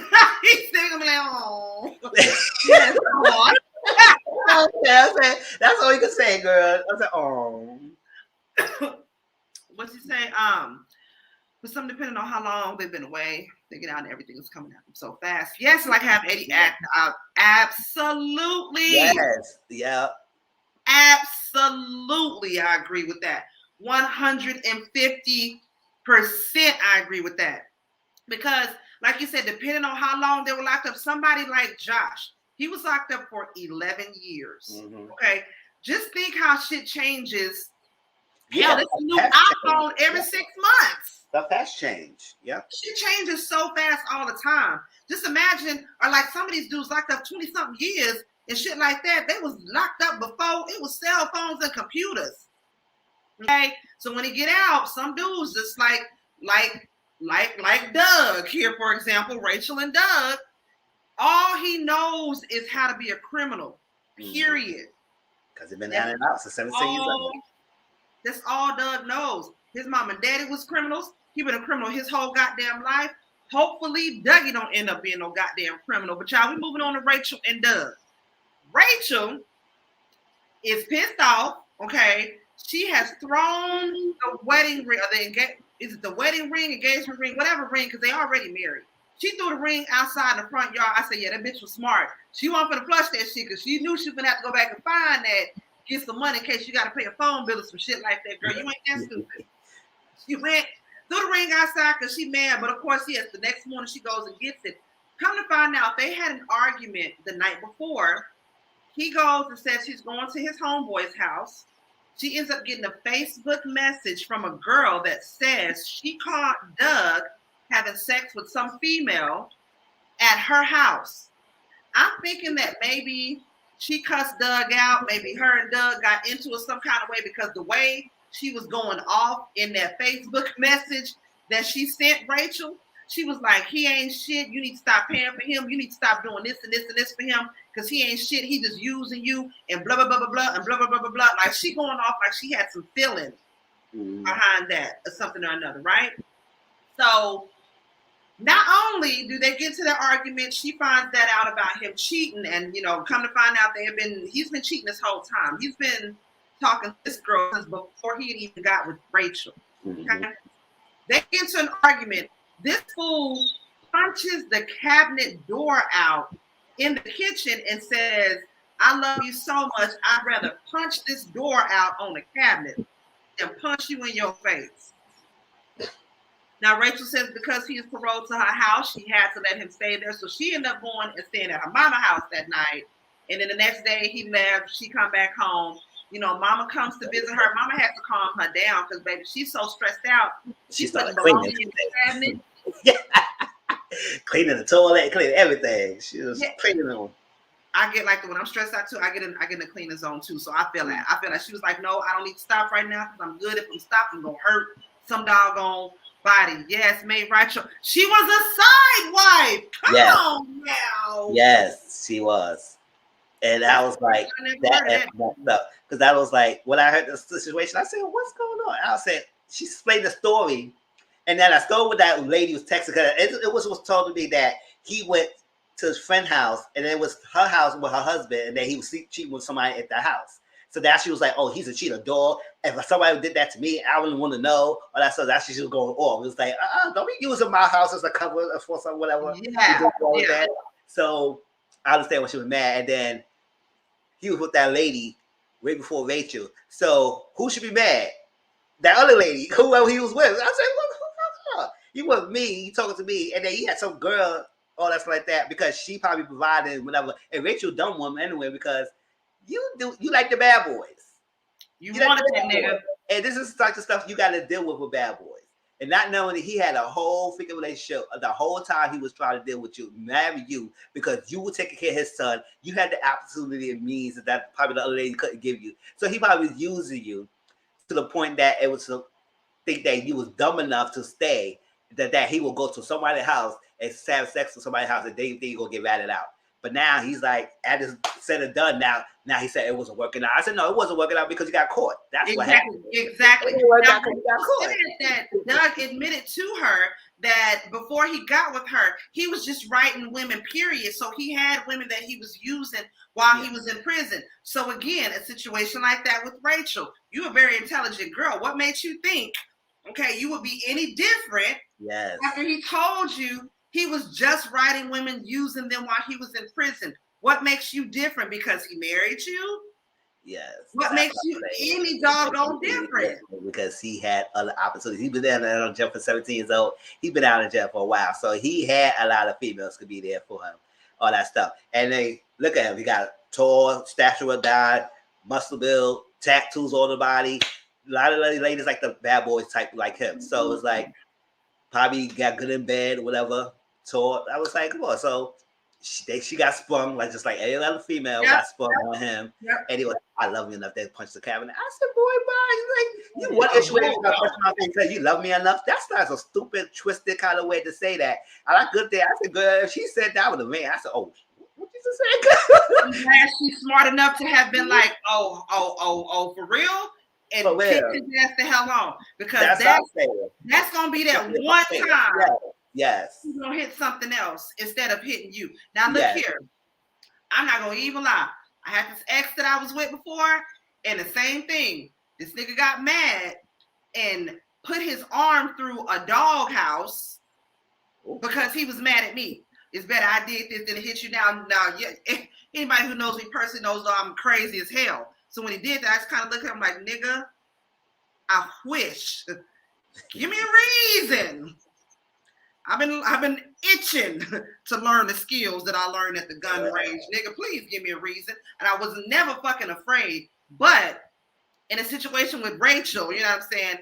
S1: still gonna be like, oh. Yes,
S2: okay, that's all you can say, girl. I said, oh.
S1: What's he say? But some depending on how long they've been away, they get out and everything is coming out so fast. Yes, like have 80 absolutely.
S2: Yes, yeah.
S1: Absolutely, I agree with that. 150% I agree with that. Because, like you said, depending on how long they were locked up, somebody like Josh, he was locked up for 11 years. Mm-hmm. Okay. Just think how shit changes. Yeah, this new iPhone every 6 months.
S2: Stuff has changed. Yeah.
S1: Shit changes so fast all the time. Just imagine, or like some of these dudes locked up 20-something years and shit like that. They was locked up before it was cell phones and computers. Okay. So when he get out, some dudes just like Doug here, for example, Rachel and Doug. All he knows is how to be a criminal, period.
S2: Because he's been down and out for 17 years old.
S1: That's all Doug knows. His mom and daddy was criminals. He been a criminal his whole goddamn life. Hopefully, Dougie don't end up being no goddamn criminal. But y'all, we moving on to Rachel and Doug. Rachel is pissed off, okay? She has thrown the wedding ring, is it the wedding ring, engagement ring, whatever ring, because they already married. She threw the ring outside the front yard. I said, yeah, that bitch was smart. She wasn't going to flush that shit because she knew she was going to have to go back and find that, get some money in case you got to pay a phone bill or some shit like that. Girl, you ain't that stupid. She went, threw the ring outside because she mad. But, of course, yes, the next morning she goes and gets it. Come to find out, they had an argument the night before. He goes and says she's going to his homeboy's house. She ends up getting a Facebook message from a girl that says she caught Doug having sex with some female at her house. I'm thinking that maybe she cussed Doug out. Maybe her and Doug got into it some kind of way because the way she was going off in that Facebook message that she sent Rachel, she was like, he ain't shit. You need to stop paying for him. You need to stop doing this and this and this for him because he ain't shit. He just using you and blah, blah, blah, blah, blah, and blah, blah, blah, blah, blah. Like she going off like she had some feelings behind that or something or another, right? So not only do they get to the argument, she finds that out about him cheating, and come to find out he's been cheating this whole time. He's been talking to this girl since before he had even got with Rachel. Okay? They get into an argument. This fool punches the cabinet door out in the kitchen and says, I love you so much, I'd rather punch this door out on the cabinet than punch you in your face. Now, Rachel says because he is paroled to her house, she had to let him stay there. So she ended up going and staying at her mama's house that night. And then the next day he left, she come back home. You know, mama comes to visit her. Mama had to calm her down because, baby, she's so stressed out.
S2: She
S1: put
S2: started
S1: the
S2: cleaning
S1: in the cabinet.
S2: cleaning the toilet, cleaning everything. She was cleaning them.
S1: I get like when I'm stressed out too. I get in the cleaner zone too. So I feel that. She was like, no, I don't need to stop right now because I'm good. If I'm stopping, I'm gonna hurt some doggone body. Yes, May Rachel. She was a side wife. Come on now.
S2: Yes, she was. And I was like, that because I was like, when I heard the situation, I said, what's going on? I said, she explained the story. And then I started with that lady who was texting her. It was told to me that he went to his friend's house, and it was her house with her husband, and then he was cheating with somebody at the house. So that she was like, oh, he's a cheater, dog. If somebody did that to me, I wouldn't want to know. All that stuff. That's she was going off. It was like, don't be using my house as a cover for some whatever. That. So I understand when she was mad, and then he was with that lady right before Rachel. So who should be mad? That other lady, whoever he was with. I said, look, he was me. He talking to me, and then he had some girl. Oh, that's like that because she probably provided whatever. And Rachel dumb woman anyway because you like the bad boys. You wanted that nigga. And this is the type of stuff you got to deal with bad boys. And not knowing that he had a whole freaking relationship the whole time he was trying to deal with you, marry you because you were taking care of his son. You had the opportunity and means that probably the other lady couldn't give you. So he probably was using you to the point that it was to think that you was dumb enough to stay, that he will go to somebody's house and have sex with somebody's house and they think you're going to get ratted out. But now he's like, at this said and done, now he said it wasn't working out. I said, no, it wasn't working out because you got caught. That's what happened.
S1: Exactly. Doug admitted to her that before he got with her, he was just writing women, period. So he had women that he was using while he was in prison. So again, a situation like that with Rachel, you're a very intelligent girl. What made you think, okay, you would be any different after he told you he was just writing women, using them while he was in prison? What makes you different? Because he married you? Yes. What makes you any doggone different?
S2: Because he had other opportunities. He's been there on jail for 17 years old. He's been out of jail for a while. So he had a lot of females could be there for him. All that stuff. And they look at him. He got tall, stature died, muscle build, tattoos on the body. A lot of ladies like the bad boys type like him. So it's like probably got good in bed, whatever. Tall. I was like, come on. So she got sprung, like just like any other female got sprung on him. And he was, I love you enough to punch the cabinet. I said, boy, bye. He's like, you what issue is punch my face because you love me enough? That's not a stupid, twisted kind of way to say that. I like good thing. I said, good. If she said that with a man, I said, oh, what you just said?
S1: I'm glad she's smart enough to have been like, oh, for real? And kick his ass the hell on. Because that's gonna be that one time.
S2: Yes.
S1: He's gonna hit something else instead of hitting you. Now look here. I'm not gonna even lie. I had this ex that I was with before, and the same thing. This nigga got mad and put his arm through a doghouse because he was mad at me. It's better I did this than it hit you now. Now, anybody who knows me personally knows I'm crazy as hell. So when he did that, I just kind of looked at him like, nigga, I wish. Give me a reason. I've been itching to learn the skills that I learned at the gun range. Nigga, please give me a reason. And I was never fucking afraid. But in a situation with Rachel, you know what I'm saying?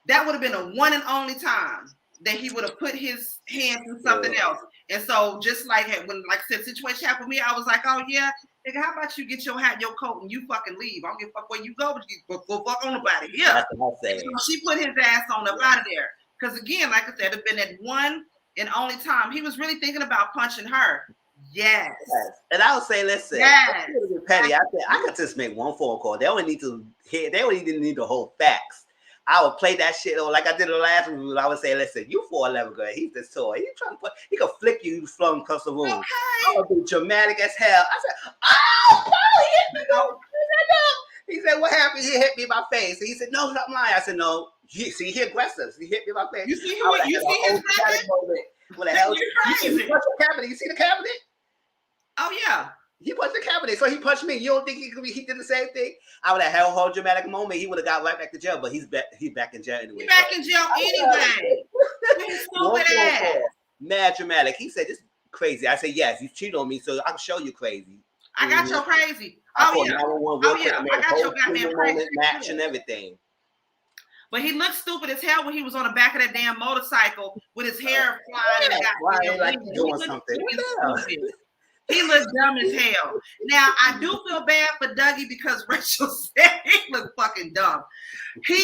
S1: That would have been a one and only time that he would have put his hands in something else. And so just like when, like I said, situation happened with me, I was like, oh yeah, nigga, how about you get your hat, your coat, and you fucking leave? I don't give a fuck where you go, but you go fuck on nobody. Yeah. So she put his ass on up out of there. Because again, like I said, it'd been that one and only time he was really thinking about punching her. Yes.
S2: And I would say, listen, petty. I said I could just make one phone call. They only need to hear. They only need the whole facts. I would play that shit or like I did in the last review. I would say, listen, you 4'11" girl. He's this tall. He trying to put. He could flick you flung across the room. Okay. I would be dramatic as hell. I said, oh no, he hit me. No. He said, what happened? He hit me in my face. And he said, no, stop lying. I said, no. He aggressive. He hit me like that.
S1: You see his record?
S2: What the hell?
S1: You're crazy.
S2: He punched the cabinet. You see the cabinet?
S1: Oh yeah.
S2: He punched the cabinet, so he punched me. You don't think he did the same thing? I would have had a whole dramatic moment. He would have got right back to jail, but he's back in jail anyway.
S1: He's back in jail anyway. Stupid ass.
S2: Mad dramatic. He said, "This is crazy." I said, "Yes, you cheated on me, so I can show you crazy."
S1: I got your crazy. Oh yeah. I got your goddamn crazy.
S2: Match and everything.
S1: But he looked stupid as hell when he was on the back of that damn motorcycle with his hair flying and goddamn
S2: like doing something.
S1: He looked dumb as hell. Now, I do feel bad for Dougie because Rachel said he looked fucking dumb.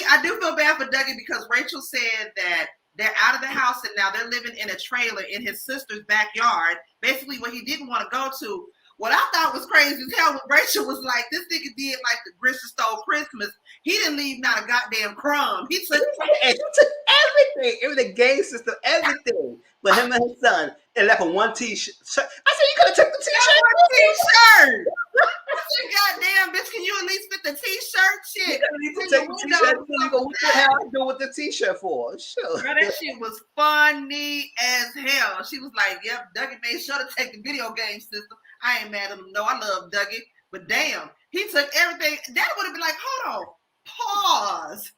S1: I do feel bad for Dougie because Rachel said that they're out of the house and now they're living in a trailer in his sister's backyard, basically what he didn't want to go to. What I thought was crazy as hell when Rachel was like, this nigga did like the Grinch stole Christmas. He didn't leave not a goddamn crumb. He took
S2: everything. The game system, everything. But him and his son, and left with one t-shirt. I said, you could have took the t-shirt.
S1: T-shirt. I said, goddamn, bitch, can you at least fit the t-shirt shit?
S2: You can take the t-shirt. What the hell I do with the t-shirt for? Sure.
S1: Girl, that shit was funny as hell. She was like, yep, Dougie made sure to take the video game system. I ain't mad at him. No, I love Dougie. But damn, he took everything. That would have been like, hold on. Pause.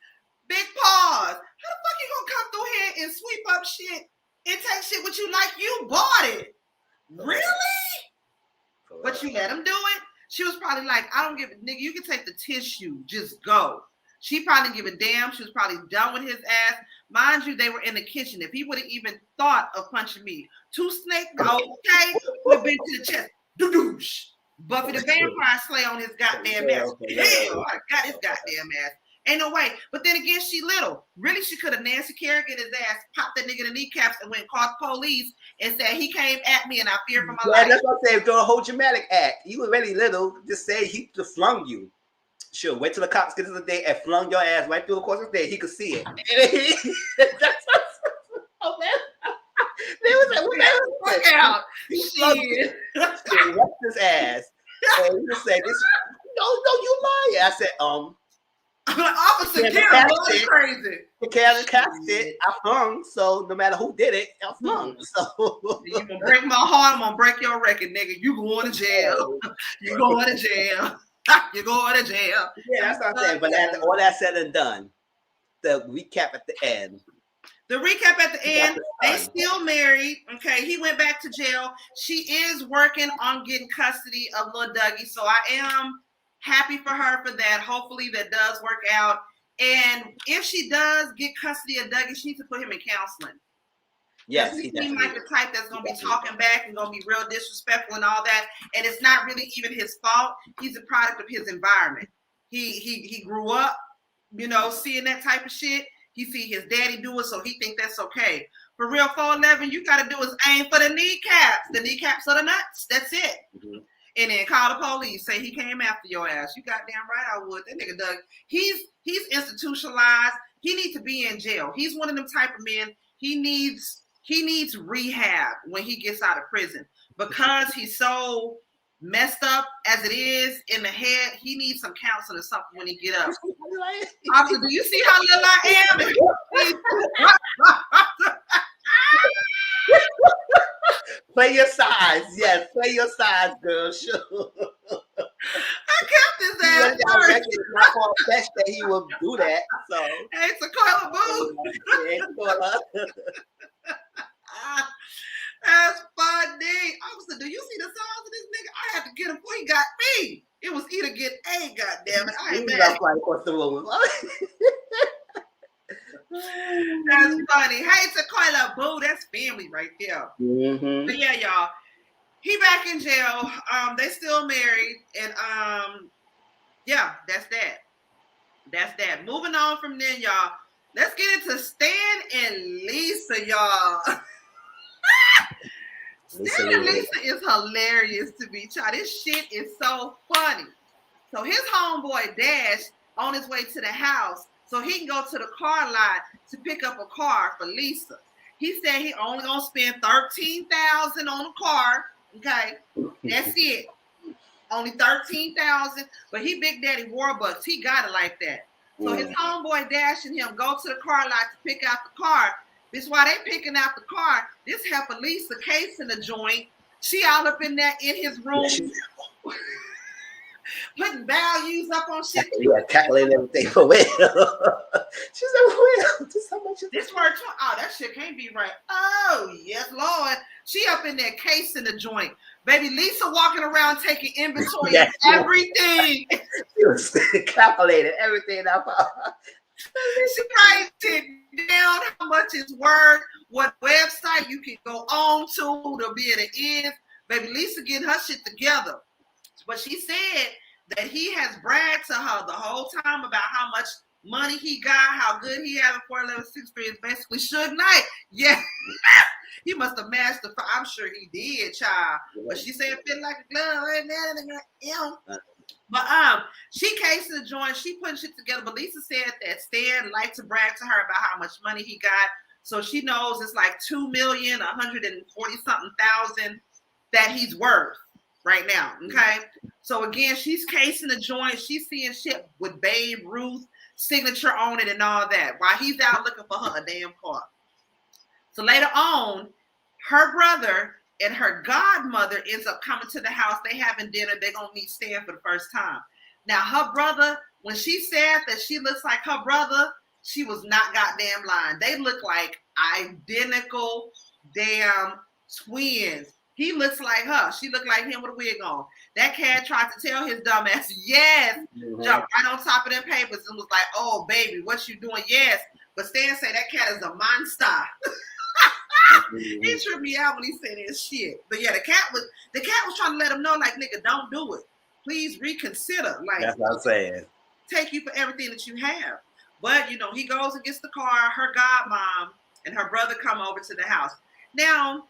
S1: Big pause. How the fuck you gonna come through here and sweep up shit and take shit what you like? You bought it. Really? But you let him do it? She was probably like, I don't give a nigga, you can take the tissue. Just go. She probably didn't give a damn. She was probably done with his ass. Mind you, they were in the kitchen. If he would have even thought of punching me, 2 snake, okay, would have been to the chest. Doosh. Buffy the Vampire Slayer on his goddamn ass. Hell, I got his goddamn ass. Ain't no way. But then again, she little. Really, she could have Nancy Kerrigan his ass, popped that nigga in the kneecaps and went and called the police and said he came at me and I fear for my life.
S2: That's what I'm saying. Do a whole dramatic act. You were really little. Just say he just flung you. Sure, wait till the cops get to the day and flung your ass right through the course of the day. He could see it. That's oh man. They was like, what the hell? Out. Shit. What's his ass? And he just said, this, no, you lying. I said,
S1: Officer Karen, that's crazy.
S2: The Karen cast it. I flung, so no matter who did it, I flung. So
S1: you gonna break my heart, I'm gonna break your record, nigga. You going to jail. You going to jail. You're going to jail.
S2: Yeah, that's what I'm saying. But after all that said and done, the recap at the end.
S1: The recap at the end, they still married. Okay, he went back to jail. She is working on getting custody of little Dougie, so I am happy for her for that. Hopefully that does work out. And if she does get custody of Dougie, she needs to put him in counseling.
S2: Yes,
S1: he seems like the type that's gonna be talking back and gonna be real disrespectful and all that. And it's not really even his fault. He's a product of his environment. He grew up, seeing that type of shit. He see his daddy do it, so he think that's okay. For real, 411, you got to do is aim for the kneecaps. The kneecaps are the nuts. That's it. Mm-hmm. And then call the police. Say he came after your ass. You goddamn right I would. That nigga Doug, he's institutionalized. He needs to be in jail. He's one of them type of men. He needs rehab when he gets out of prison because he's so messed up as it is in the head. He needs some counseling or something when he get up. Officer, do you see how little I am?
S2: Play your size. Yes, play your size, girl. Sure.
S1: I kept his ass first.
S2: It's not for a fetch that he will do that. So
S1: hey, it's a Coila boo. That's funny. Officer, do you see the size of this nigga? I had to get him before he got me. It was either get A, goddamn it. I ain't mad. That's funny. Hey, Tequila boo. That's family right there.
S2: Mm-hmm.
S1: But yeah, y'all. He back in jail. They still married. And yeah, that's that. That's that. Moving on from then, y'all. Let's get into Stan and Lisa, y'all. Stan and Lisa is hilarious to me, child. This shit is so funny. So his homeboy Dash on his way to the house so he can go to the car lot to pick up a car for Lisa. He said he only gonna spend $13,000 on a car. Okay, that's it. Only $13,000. But he Big Daddy Warbucks. He got it like that. So his homeboy dashing him, go to the car lot to pick out the car. This why they picking out the car. This help Lisa case in the joint. She all up in there in his room, putting values up on shit.
S2: Yeah, calculating everything for Will. She said, Will, this how much
S1: this word, oh, that shit can't be right. Oh, yes, Lord. She up in there case in the joint. Baby Lisa walking around taking inventory of everything.
S2: She was calculating everything up.
S1: She writes it down how much it's worth, what website you can go on to be at the end. Baby Lisa getting her shit together. But she said that he has bragged to her the whole time about how much money he got, how good he had a 411-63 is basically Suge Knight. Yeah. He must have matched the. I'm sure he did, child. But she said it fit like a glove. But she cased the joint. She putting shit together. But Lisa said that Stan liked to brag to her about how much money he got. So she knows it's like $2,140,000 that he's worth right now. Okay. So again, she's casing the joint. She's seeing shit with Babe Ruth signature on it and all that while he's out looking for her a damn car. So later on, her brother and her godmother ends up coming to the house. They having dinner. They're going to meet Stan for the first time. Now, her brother, when she said that she looks like her brother, she was not goddamn lying. They look like identical damn twins. He looks like her. She looked like him with a wig on. That cat tried to tell his dumb ass, yes, jumped right on top of them papers and was like, oh, baby, what you doing? Yes. But Stan said that cat is a monster. He tripped me out when he said that shit. But yeah, the cat was trying to let him know, like, nigga, don't do it. Please reconsider. Like,
S2: that's what I'm saying.
S1: Take you for everything that you have. But you know, he goes and gets the car. Her godmom and her brother come over to the house. Now,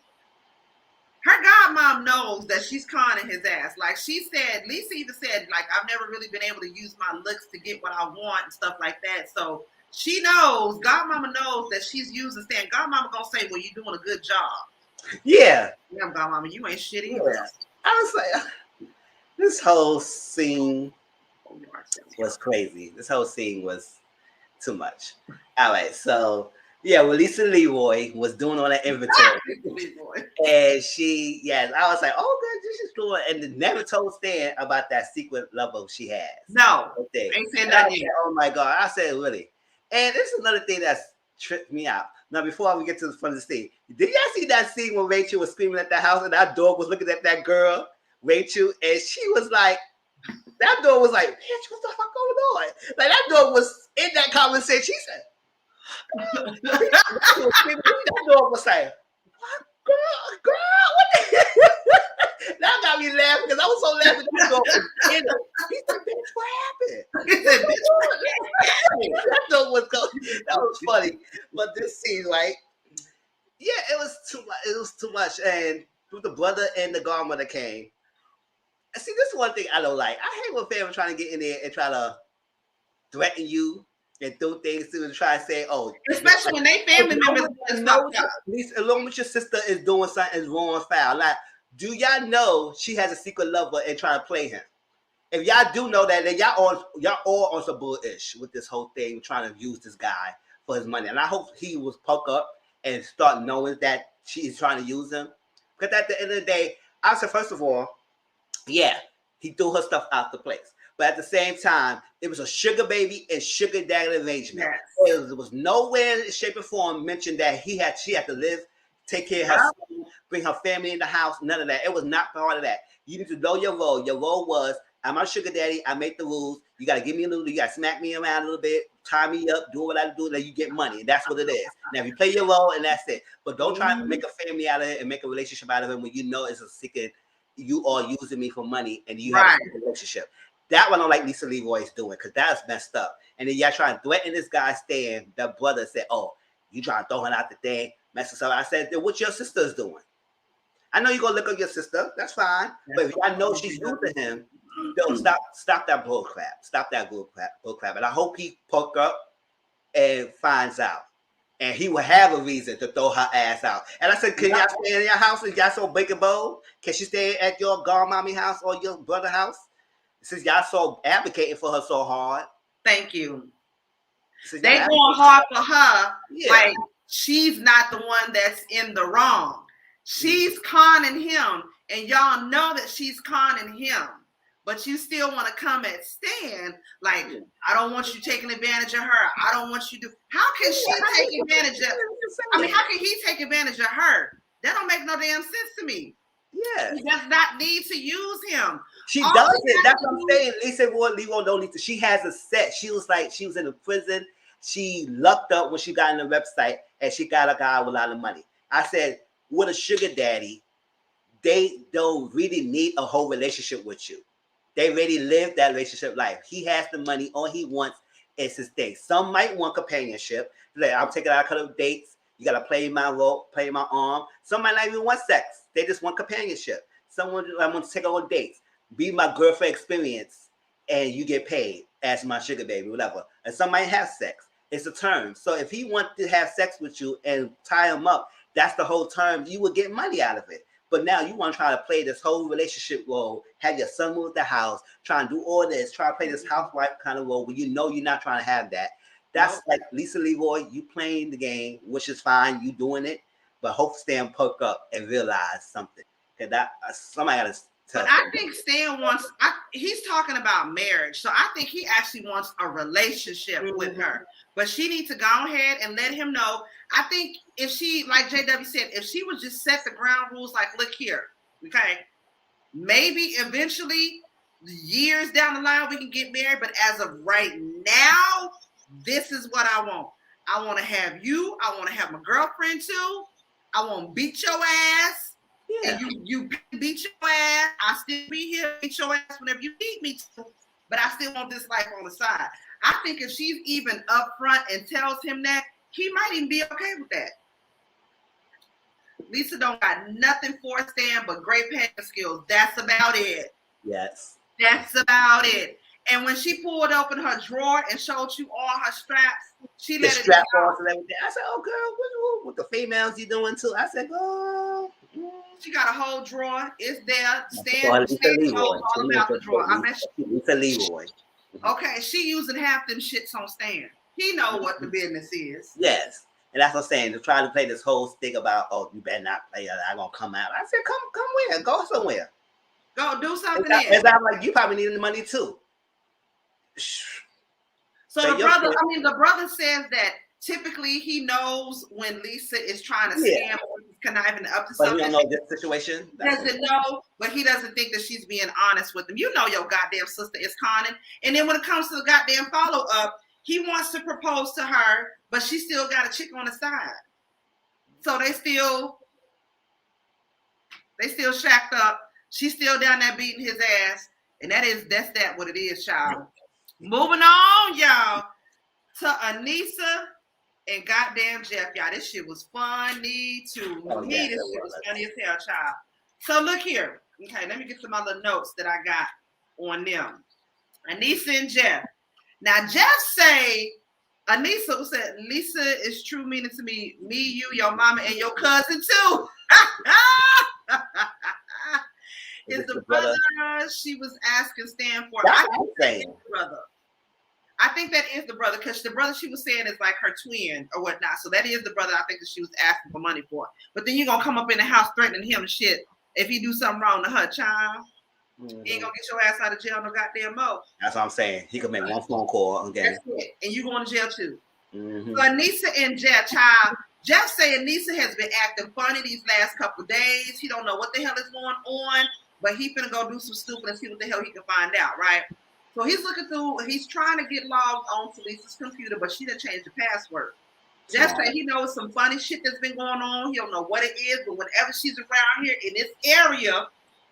S1: her godmom knows that she's conning his ass. Like she said, Lisa even said, like, I've never really been able to use my looks to get what I want and stuff like that. So she knows, Godmama knows that she's using Stan. Godmama gonna say, well, you're doing a good job.
S2: Yeah.
S1: Yeah, Godmama, you ain't shit either.
S2: Yeah. I was like, this whole scene was crazy. This whole scene was too much. All right, so yeah, well, Lisa Leroy was doing all that inventory. And she, yes, I was like, oh, good, this is cool. And never told Stan about that secret lover she has.
S1: No, ain't said nothing.
S2: Oh my God, I said, really? And this is another thing that's tripped me out. Now, before we get to the front of the scene, did y'all see that scene when Rachel was screaming at the house and that dog was looking at that girl, Rachel, and she was like, that dog was like, bitch, what the fuck going on? Like, that dog was in that conversation. She said, that dog was like, what? Girl, what the That got me laughing because I was so laughing. He said, bitch, what happened? He said, bitch, what happened? That dog was going. That was funny. But this scene, like, yeah, it was too much. It was too much. And the brother and the godmother came. And see, this is one thing I don't like. I hate when family trying to get in there and try to threaten you and do things to and try to say, oh,
S1: especially when they family members
S2: know at least along with your sister is doing something wrong and foul. Like, do y'all know she has a secret lover and trying to play him? If y'all do know that, then y'all all on some bullish with this whole thing, trying to use this guy for his money. And I hope he was puck up and start knowing that she is trying to use him. Because at the end of the day, I said, first of all, yeah, he threw her stuff out the place. But at the same time, it was a sugar baby and sugar daddy arrangement. Yes. There was nowhere in shape or form mentioned that she had to live, take care of her son, bring her family in the house, none of that. It was not part of that. You need to know your role. Your role was, I'm our sugar daddy, I make the rules. You got to give me a little, you got to smack me around a little bit, tie me up, do what I do, then you get money. And that's what it is. Now, if you play your role, and that's it. But don't try to make a family out of it and make a relationship out of it when you know it's a secret. You are using me for money and you have a relationship. That one I don't like Lisa Leroy's doing because that's messed up. And then y'all trying to threaten this guy, Stan. That brother said, oh, you trying to throw her out the thing, mess us up. I said, then what your sister's doing? I know you're going to look at your sister. That's fine. But if y'all know she's new to him, don't stop that bull crap. Stop that bull crap. And I hope he poke up and finds out. And he will have a reason to throw her ass out. And I said, can y'all stay in your house and y'all so big and bold? Can she stay at your godmommy house or your brother's house? Since y'all so advocating for her so hard.
S1: Thank you.
S2: So
S1: they going hard for her. Like she's not the one that's in the wrong. She's conning him, and y'all know that she's conning him. But you still want to come at Stan like, I don't want you taking advantage of her. I don't want you to. How can she take advantage of? I mean, how can he take advantage of her? That don't make no damn sense to me.
S2: Yeah,
S1: she does not need to use him.
S2: She does it. That's what I'm saying. Lisa don't need to. She has a set. She was in the prison. She lucked up when she got in the website, and she got a guy with a lot of money. I said, with a sugar daddy, they don't really need a whole relationship with you. They already lived that relationship life. He has the money. All he wants is his day. Some might want companionship. Like, I'm taking out a couple of dates. You got to play my role, play my arm. Some might not even want sex. They just want companionship. Someone I want to take on dates. Be my girlfriend experience. And you get paid as my sugar baby, whatever. And some might have sex. It's a term. So if he wants to have sex with you and tie him up, that's the whole term. You would get money out of it. But now you want to try to play this whole relationship role, have your son move the house, try and do all this, try to play this housewife kind of role when you know you're not trying to have that. That's like Lisa Leroy, you playing the game, which is fine, you doing it, but hope Stan perk up and realize something. Because that somebody got to tell.
S1: But I think Stan wants, he's talking about marriage. So I think he actually wants a relationship with her. But she needs to go ahead and let him know. I think if she, like JW said, if she would just set the ground rules, like, look here, okay, maybe eventually, years down the line, we can get married. But as of right now, this is what I want. I want to have you. I want to have my girlfriend too. I want to beat your ass. Yeah. And you beat your ass. I still be here, beat your ass whenever you beat me too. But I still want this life on the side. I think if she's even upfront and tells him that, he might even be okay with that. Lisa don't got nothing for Stan but great paying skills. That's about it.
S2: Yes.
S1: That's about it. And when she pulled open her drawer and showed you all her straps, she let it
S2: strap on and everything. I said, "Oh, girl, what the females you doing too?" I said, "Oh."
S1: She got a whole drawer. It's there. Stan knows all about the drawer. I bet
S2: Lisa Leroy.
S1: Okay, she using half them shits on Stan. He know what the business is.
S2: Yes. And that's what I'm saying. To try to play this whole stick about, oh, you better not play it. I'm going to come out. I said, come where? Go somewhere.
S1: Go do something.
S2: It's not like you probably need the money too.
S1: So the brother says that typically he knows when Lisa is trying to scam or conniving up to something.
S2: But he don't know this situation.
S1: Doesn't know, but he doesn't think that she's being honest with him. You know your goddamn sister is conning. And then when it comes to the goddamn follow-up, he wants to propose to her, but she still got a chick on the side. So they still shacked up. She's still down there beating his ass. And that's what it is, child. Moving on, y'all, to Anissa and goddamn Jeff, y'all. This shit was funny too. This shit was funny as hell, child. So look here. Okay, let me get some other notes that I got on them. Anissa and Jeff. Now, Jeff say, Anissa said, Lisa is true meaning to me, you, your mama, and your cousin too. Is the brother she was asking Stan for? I think that is the brother. I think that is the brother because the brother she was saying is like her twin or whatnot. So that is the brother I think that she was asking for money for. But then you're going to come up in the house threatening him and shit if he do something wrong to her, child. Mm-hmm. He ain't going to get your ass out of jail no goddamn mo.
S2: That's what I'm saying. He could make one phone call. Okay.
S1: That's it. And you going to jail too. Mm-hmm. So Anissa and Jeff, child. Jeff saying Anissa has been acting funny these last couple of days. He don't know what the hell is going on. But he finna go do some stupid and see what the hell he can find out, right? So he's looking through, he's trying to get logged on to Lisa's computer, but she didn't change the password. Jeff said he knows some funny shit that's been going on. He don't know what it is, but whenever she's around here in this area,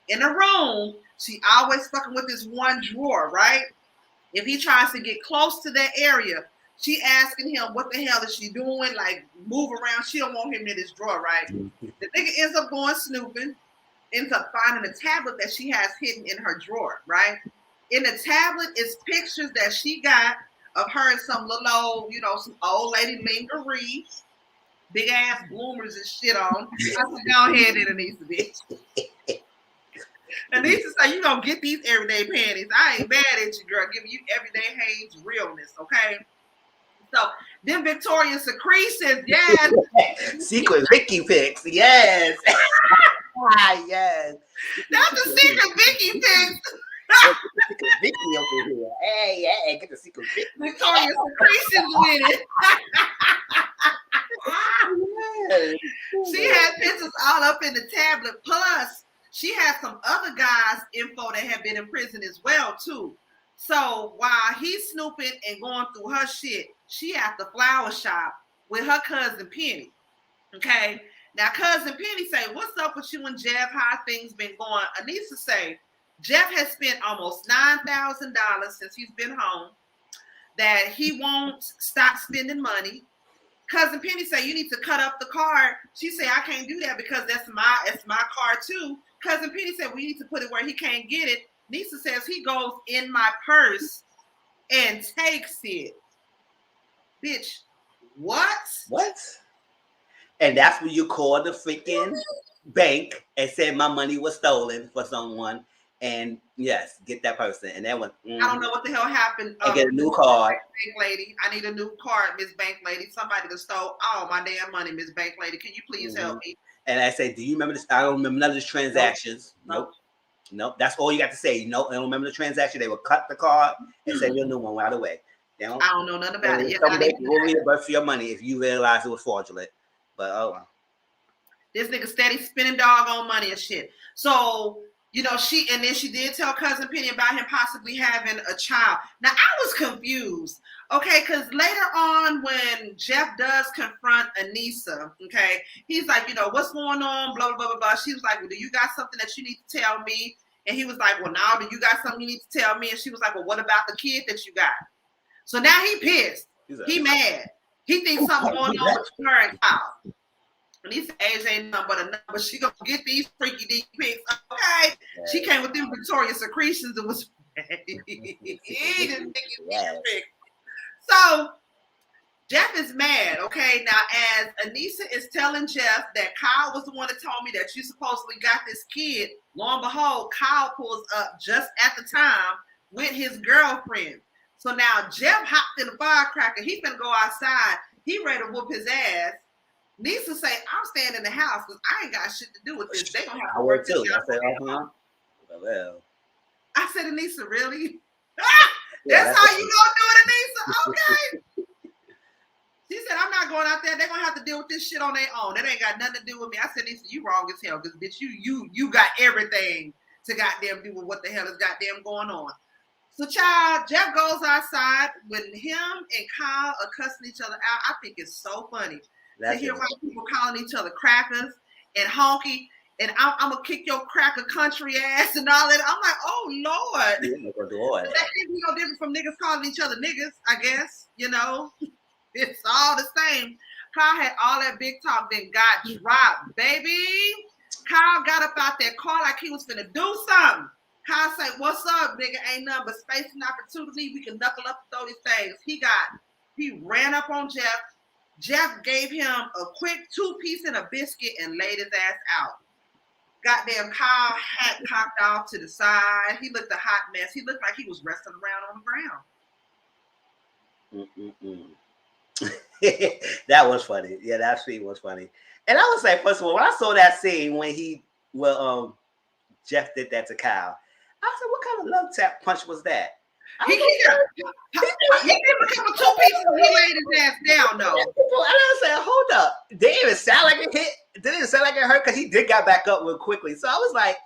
S1: in a room, she always fucking with this one drawer, right? If he tries to get close to that area, she asking him what the hell is she doing? Like move around. She don't want him in this drawer, right? The nigga ends up going snooping. Ends up finding a tablet that she has hidden in her drawer, right? In the tablet is pictures that she got of her and some little old, some old lady lingerie, big ass bloomers and shit on. I said, go ahead, Anissa, bitch. Anissa said, you gonna get these everyday panties. I ain't mad at you, girl. Giving you everyday Hanes realness, okay? So them Victoria's Secretions, yes.
S2: Secret Vicky pics, yes. Yes.
S1: Not the secret Vicky pics.
S2: Secret Vicky over here. Hey, yeah, get the secret Vicky.
S1: Victoria's Secretions with it. She had pictures all up in the tablet. Plus, she had some other guys' info that had been in prison as well, too. So while he's snooping and going through her shit, she at the flower shop with her cousin Penny. Okay. Now, cousin Penny say, "What's up with you and Jeff? How things been going?" Anissa say, Jeff has spent almost $9,000 since he's been home, that he won't stop spending money. Cousin Penny say, "You need to cut up the card." She say, "I can't do that because that's my card too." Cousin Penny said, "We need to put it where he can't get it." Nisa says, "He goes in my purse and takes it." Bitch, what?
S2: What? And that's when you call the freaking bank and said my money was stolen for someone. And yes, get that person. And that one.
S1: I don't know what the hell happened.
S2: And get a new card.
S1: Bank lady, I need a new card, Miss Bank Lady. Somebody that stole all my damn money, Miss Bank Lady. Can you please help me?
S2: And I say, "Do you remember this?" I don't remember none of these transactions. Nope. That's all you got to say. Nope. I don't remember the transaction. They will cut the card and send you a new one right away. I
S1: don't know nothing about it.
S2: Somebody will reimburse for your money if you realize it was fraudulent. But oh well.
S1: This nigga steady spending doggone money and shit. So, you know, she did tell cousin Penny about him possibly having a child. Now I was confused, okay, because later on when Jeff does confront Anissa, okay, he's like, you know, "What's going on? Blah, blah, blah, blah, blah." She was like, "Well, do you got something that you need to tell me?" And he was like, "Well, now, do you got something you need to tell me?" And she was like, "Well, what about the kid that you got?" So now he pissed. He mad. He thinks something going on with her and Kyle. And he said, "Age ain't nothing but a number. She gonna get these freaky deep pics." Okay. She came with them Victoria's Secretions and was So Jeff is mad. Okay. Now, as Anissa is telling Jeff that Kyle was the one that told me that you supposedly got this kid, lo and behold, Kyle pulls up just at the time with his girlfriend. So now Jeff hopped in the firecracker. He finna go outside. He ready to whoop his ass. Nisa say, "I'm staying in the house because I ain't got shit to do with this. They gonna have to work too." I said,
S2: Well.
S1: I said, "Anissa, really? That's how you gonna do it, Anissa? Okay." She said, "I'm not going out there. They're gonna have to deal with this shit on their own. That ain't got nothing to do with me." I said, "Nisa, you wrong as hell, because bitch, you got everything to goddamn do with what the hell is goddamn going on." So, child, Jeff goes outside when him and Kyle are cussing each other out. I think it's so funny to hear white people calling each other crackers and honky, and I'm gonna kick your cracker country ass and all that. I'm like, oh Lord. That can't be no different from niggas calling each other niggas, I guess. You know, it's all the same. Kyle had all that big talk, then got dropped, baby. Kyle got up out that car like he was finna do something. Kyle said, "What's up, nigga? Ain't nothing but space and opportunity. We can knuckle up and throw these things." He ran up on Jeff. Jeff gave him a quick 2-piece and a biscuit and laid his ass out. Goddamn Kyle hat cocked off to the side. He looked a hot mess. He looked like he was wrestling around on the ground.
S2: That was funny. Yeah, that scene was funny. And I would say, first of all, when I saw that scene when Jeff did that to Kyle, I said, "What kind of love tap punch was that?"
S1: He gave him a 2 pieces and he laid his ass down, though.
S2: And I said, "Hold up. Didn't even sound like it hit. Didn't even sound like it hurt," because he did got back up real quickly. So I was like,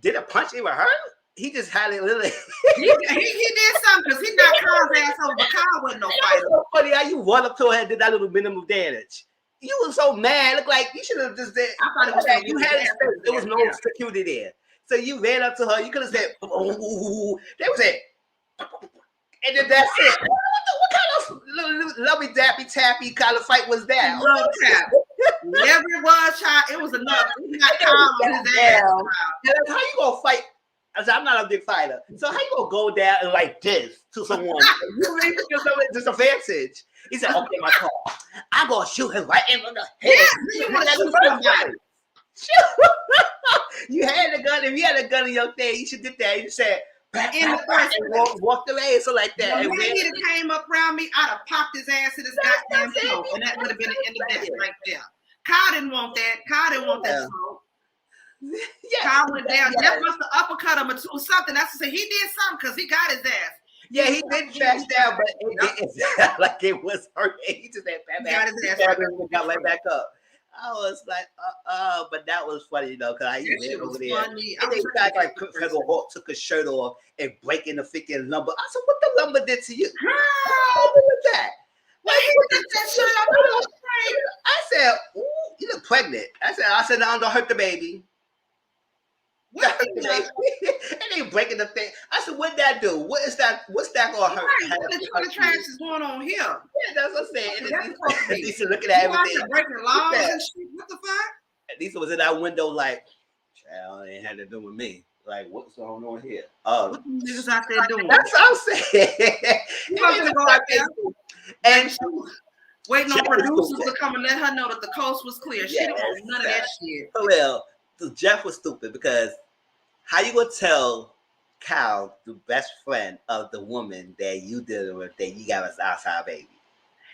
S2: did a punch even hurt? He just had it literally.
S1: he did something because he knocked Kyle's ass over, but Kyle wasn't no fighter.
S2: So funny how you run up to her and did that little minimum damage. You was so mad. Look like you should have just did.
S1: I thought it was
S2: you had it. There was no security there. So you ran up to her. You could have said, "Ooh." That was it. And then that's it. What kind of lovey dappy tappy kind of fight was that?
S1: Love tap. Whatever it was, child, it was enough. He got Kyle on his ass.
S2: How you gonna fight? I said, I'm not a big fighter. So how you gonna go down and like this to someone? You really think yourself at disadvantage? He said, "Okay, my call. I'm gonna shoot him right in the head."
S1: Yeah, you want to shoot somebody.
S2: You had a gun. If you had a gun in your thing, you should do that. You said,
S1: in the first place.
S2: Walked away, so like that.
S1: The minute he came up around me, I'd have popped his ass in his goddamn throat, and that would have been the end of that right there. Kyle didn't want that. Kyle didn't want that smoke. Yeah, Kyle went down. Jeff must have uppercut him or something. That's to say, he did something because he got his ass.
S2: Yeah, he did trash down, but it like it was hurt. He just had got right back up. I was like, but that was funny though, because I went over there. Funny. And then guys like Incredible Hulk took his shirt off and breaking the freaking lumber. I said, what the lumber did to you? Girl, what was that? Why he took that shirt off? I said, ooh, you look pregnant. I said, no, don't hurt the baby. What? And they breaking the thing. I said, what'd that do? What is that? What's that gonna hurt?
S1: Right. What the trash is going on here?
S2: Yeah, that's what I'm saying. And Lisa looking at everything.
S1: Breaking laws and shit. What the fuck?
S2: And Lisa was in that window like, child, ain't had to do with me. Like, what's going on here? Oh,
S1: what the niggas out there doing?
S2: That's what I'm saying.
S1: You want to go out there? And she was waiting on producers to come and let her know that the coast was clear. She didn't want none of that shit.
S2: Well, Jeff was stupid because how you gonna tell Kyle, the best friend of the woman that you dealing with, that you got an outside baby?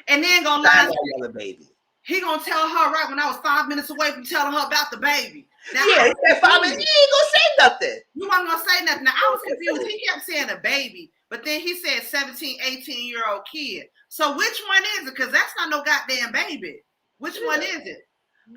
S2: And then gonna lie to the baby. He gonna tell her right when I was 5 minutes away from telling her about the baby. Now, yeah, he said 5 minutes. He ain't gonna say nothing. You wasn't gonna say nothing. Now I was confused. He kept saying a baby, but then he said 17, 18-year-old kid. So which one is it? Because that's not no goddamn baby. Which one is it?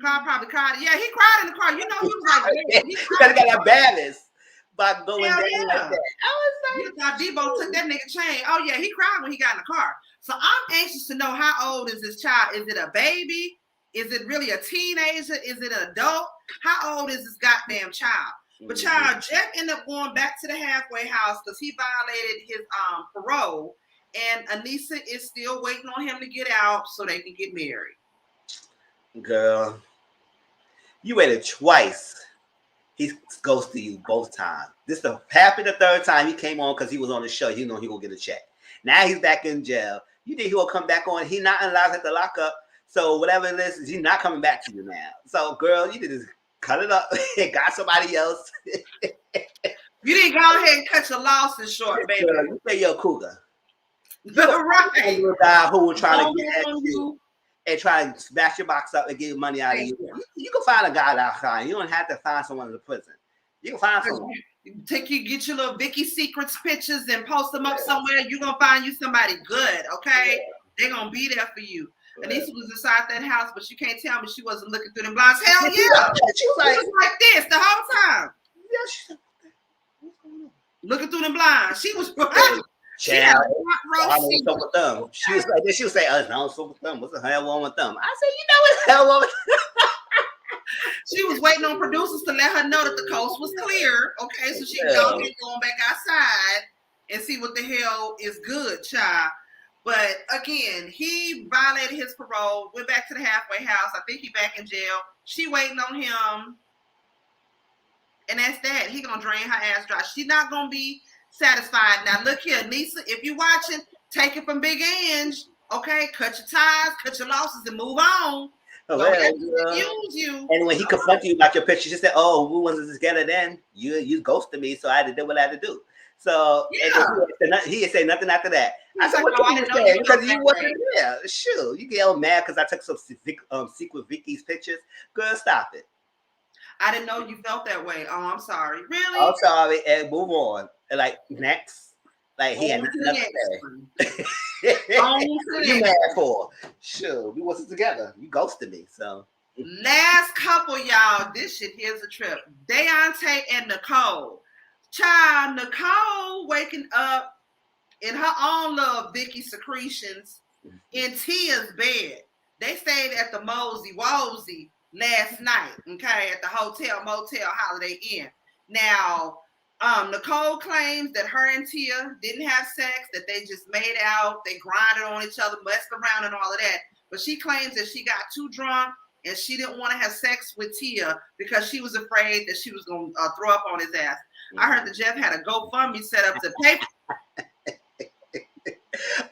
S2: Carl probably cried. Yeah, he cried in the car. You know, he was like, he got that balance by going down like that. I was like, Debo took that nigga chain. Oh yeah, he cried when he got in the car. So I'm anxious to know, how old is this child? Is it a baby? Is it really a teenager? Is it an adult? How old is this goddamn child? But child, Jeff ended up going back to the halfway house because he violated his parole, and Anissa is still waiting on him to get out so they can get married. Girl, you waited twice. He ghosted you both times. This happened the third time he came on because he was on the show. You know he gonna get a check. Now he's back in jail. You think he will come back on? He not allowed at the lockup. So whatever it is, he's not coming back to you now. So girl, you did just cut it up and got somebody else. You didn't go ahead and cut your losses short, baby. Girl, you say you're a cougar. Right. You're a guy who will try to get at you and try and smash your box up and get money out of you. You can find a guy outside. You don't have to find someone in the prison. You can find someone. Get your little Vicky Secrets pictures and post them up somewhere. You're gonna find you somebody good, okay? Yeah. They're gonna be there for you. Yeah. Anissa was inside that house, but you can't tell me she wasn't looking through them blinds. Hell yeah. She was like this the whole time. Yeah, she's like, what's going on? Looking through them blinds. She was she had a front row seat. With them. She was like this. She would say, "Oh, no, so with them. What's the hell wrong with them?" I said, "You know what's the hell wrong with them?" She was waiting on producers to let her know that the coast was clear. Okay, so she can go ahead and go back outside and see what the hell is good, child. But again, he violated his parole, went back to the halfway house. I think he back in jail. She waiting on him. And that's that. He gonna drain her ass dry. She's not gonna be satisfied. Now look here, Nisa, if you're watching, take it from Big Ange. Okay, cut your ties, cut your losses, and move on. Use you. And when he confronted you about your picture, she said, "Oh, we wasn't together then. You ghosted me, so I had to do what I had to do." So he didn't say nothing after that. I said, "What you say?" Because you wasn't there. Sure, you get all mad because I took some secret Vicky's pictures. Girl, stop it. I didn't know you felt that way. Oh, I'm sorry. Really? I'm sorry. And move on. And like next. Like he had nothing to say. You mad for? Sure, we wasn't together. You ghosted me. So last couple, y'all. This shit here's a trip. Deonte and Nicole. Child, Nicole waking up in her own little Vicky secretions in Tia's bed. They stayed at the Mosey Wozy last night. Okay, at the hotel motel Holiday Inn. Now. Nicole claims that her and Tia didn't have sex, that they just made out, they grinded on each other, messed around and all of that. But she claims that she got too drunk and she didn't want to have sex with Tia because she was afraid that she was going to throw up on his ass. I heard that Jeff had a GoFundMe set up to pay.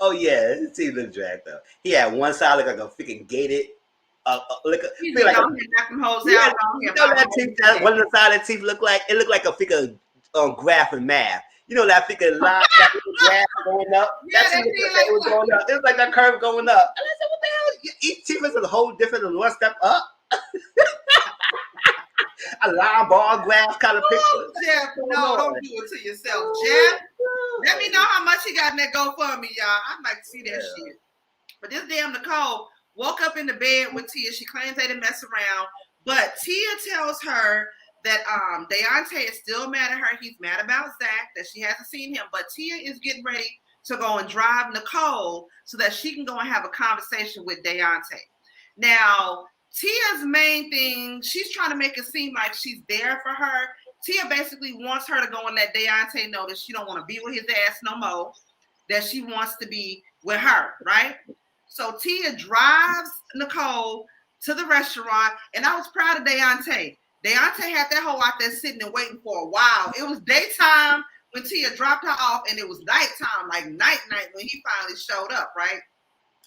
S2: Oh, yeah. Tia looked dragged up. He had one side like a freaking gated. One of the side of the teeth looked like a freaking graph and math. You know that freaking line, that little graph going up.
S1: Yeah,
S2: That's
S1: that
S2: what
S1: thing
S2: it was going up. It was like that curve going up. And I said, what the hell? Each team is a whole different than one step up. A line bar graph kind of picture.
S1: Oh, Jeff, no, don't do it to yourself, Jeff. Let me know how much he got in that GoFundMe, y'all. I'd like to see that shit. But this damn Nicole woke up in the bed with Tia. She claims they didn't mess around. But Tia tells her that Deonte is still mad at her. He's mad about Zach, that she hasn't seen him. But Tia is getting ready to go and drive Nicole so that she can go and have a conversation with Deonte. Now, Tia's main thing, she's trying to make it seem like she's there for her. Tia basically wants her to go and let Deonte know that she don't want to be with his ass no more, that she wants to be with her, right? So Tia drives Nicole to the restaurant, and I was proud of Deonte. Deonte had that hoe out there sitting and waiting for a while. It was daytime when Tia dropped her off, and it was nighttime, like night when he finally showed up, right?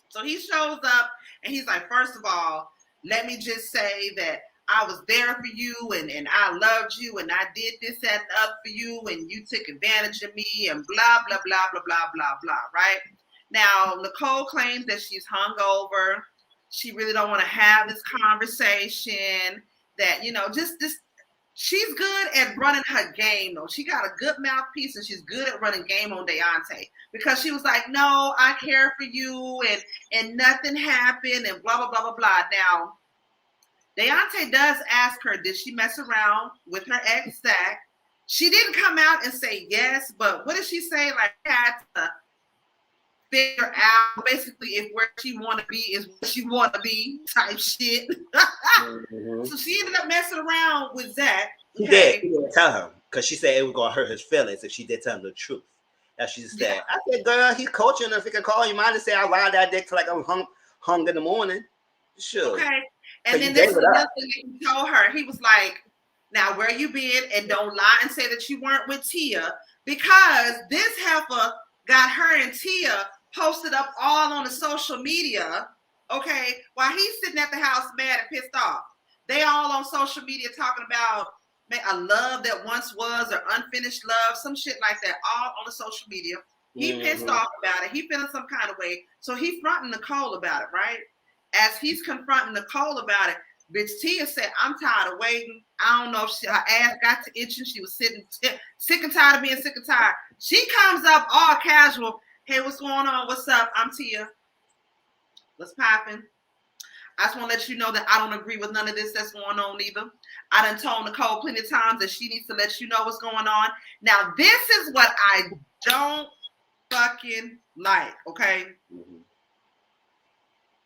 S1: So he shows up, and he's like, first of all, let me just say that I was there for you, and I loved you, and I did this and up for you, and you took advantage of me, and blah, blah, blah, blah, blah, blah, blah, right? Now, Nicole claims that she's hungover. She really don't want to have this conversation, that, you know, just she's good at running her game, though. She got a good mouthpiece, and she's good at running game on Deonte, because she was like, no, I care for you, and nothing happened, and blah, blah, blah, blah, blah. Now, Deonte does ask her, did she mess around with her ex, Zach? She didn't come out and say yes, but what did she say? Like, had to figure out basically if where she want to be is where she want to be type shit. So she ended up messing around with Zach.
S2: He did tell her, because she said it was gonna hurt his feelings if she did tell him the truth. That she said, yeah. I said, girl, he's coaching. If he can call you, mind to say I ride that dick till like I'm hung in the morning. Sure.
S1: Okay. And then this is another thing that he told her. He was like, now where you been, and don't lie and say that you weren't with Tia, because this heifer got her and Tia posted up all on the social media, okay, while he's sitting at the house mad and pissed off. They all on social media talking about a love that once was, or unfinished love, some shit like that, all on the social media. He pissed off about it. He feeling some kind of way. So he's fronting Nicole about it, right? As he's confronting Nicole about it, bitch Tia said, I'm tired of waiting. I don't know if her ass got to itching. She was sitting sick and tired of being sick and tired. She comes up all casual. Hey, what's going on? What's up? I'm Tia. What's popping? I just want to let you know that I don't agree with none of this that's going on either. I done told Nicole plenty of times that she needs to let you know what's going on. Now, this is what I don't fucking like, okay?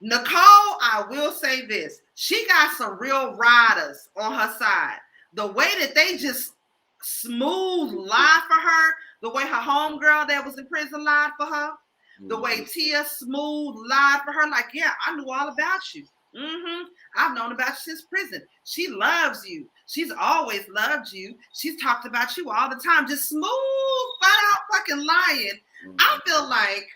S1: Nicole, I will say this. She got some real riders on her side. The way that they just smooth lied for her, the way her homegirl that was in prison lied for her, the way Tia smooth lied for her, like, yeah, I knew all about you. I've known about you since prison. She loves you. She's always loved you. She's talked about you all the time. Just smooth, flat out fucking lying. I feel like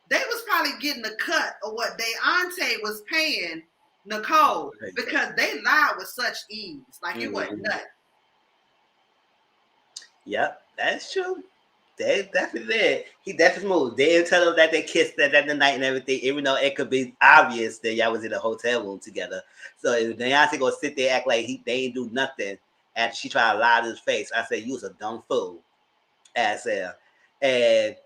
S1: they was probably getting a cut of what Deonte was paying Nicole, because they lied with such ease. Like, it wasn't nothing.
S2: Yep, that's true. They definitely did. He definitely moved. They didn't tell them that they kissed that the night and everything, even though it could be obvious that y'all was in a hotel room together. So if Deonte gonna sit there act like they ain't do nothing, and she tried to lie to his face, I said, you was a dumb fool. Ass hell. And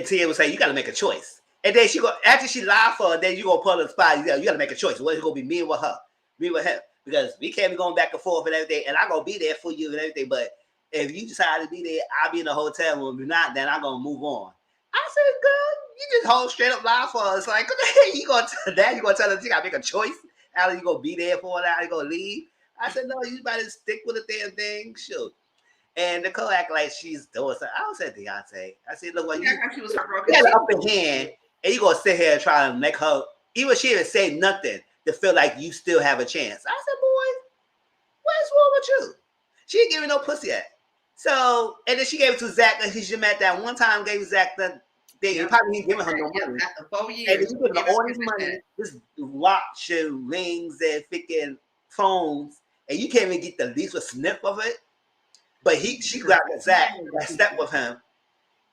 S2: Tia would say, you gotta make a choice. And then she go, after she lied for her, then you gonna put her on the spot, you gotta make a choice. What's it gonna be, me or her? Me with him. Because we can't be going back and forth and everything, and I'm gonna be there for you and everything, but if you decide to be there, I'll be in the hotel room. If you're not, then I'm gonna move on. I said, girl, you just hold straight up lie for us. Like, what the hell you gonna tell that? You gonna tell her you gotta make a choice? How you gonna be there for that? You gonna leave? I said, no, you better stick with the damn thing. Sure. And Nicole act like she's doing something. I was at Deonte. I said, look, what you got an upper hand, and you gonna sit here and try to make her, even she didn't say nothing, to feel like you still have a chance. I said, boy, what's wrong with you? She ain't giving no pussy yet. So, and then she gave it to Zach, and she met that one time, gave Zach the thing. You probably ain't giving her no money.
S1: After 4 years.
S2: And then you put all this money, this watch and rings and freaking phones, and you can't even get the least a sniff of it. But she got Zach that stepped with him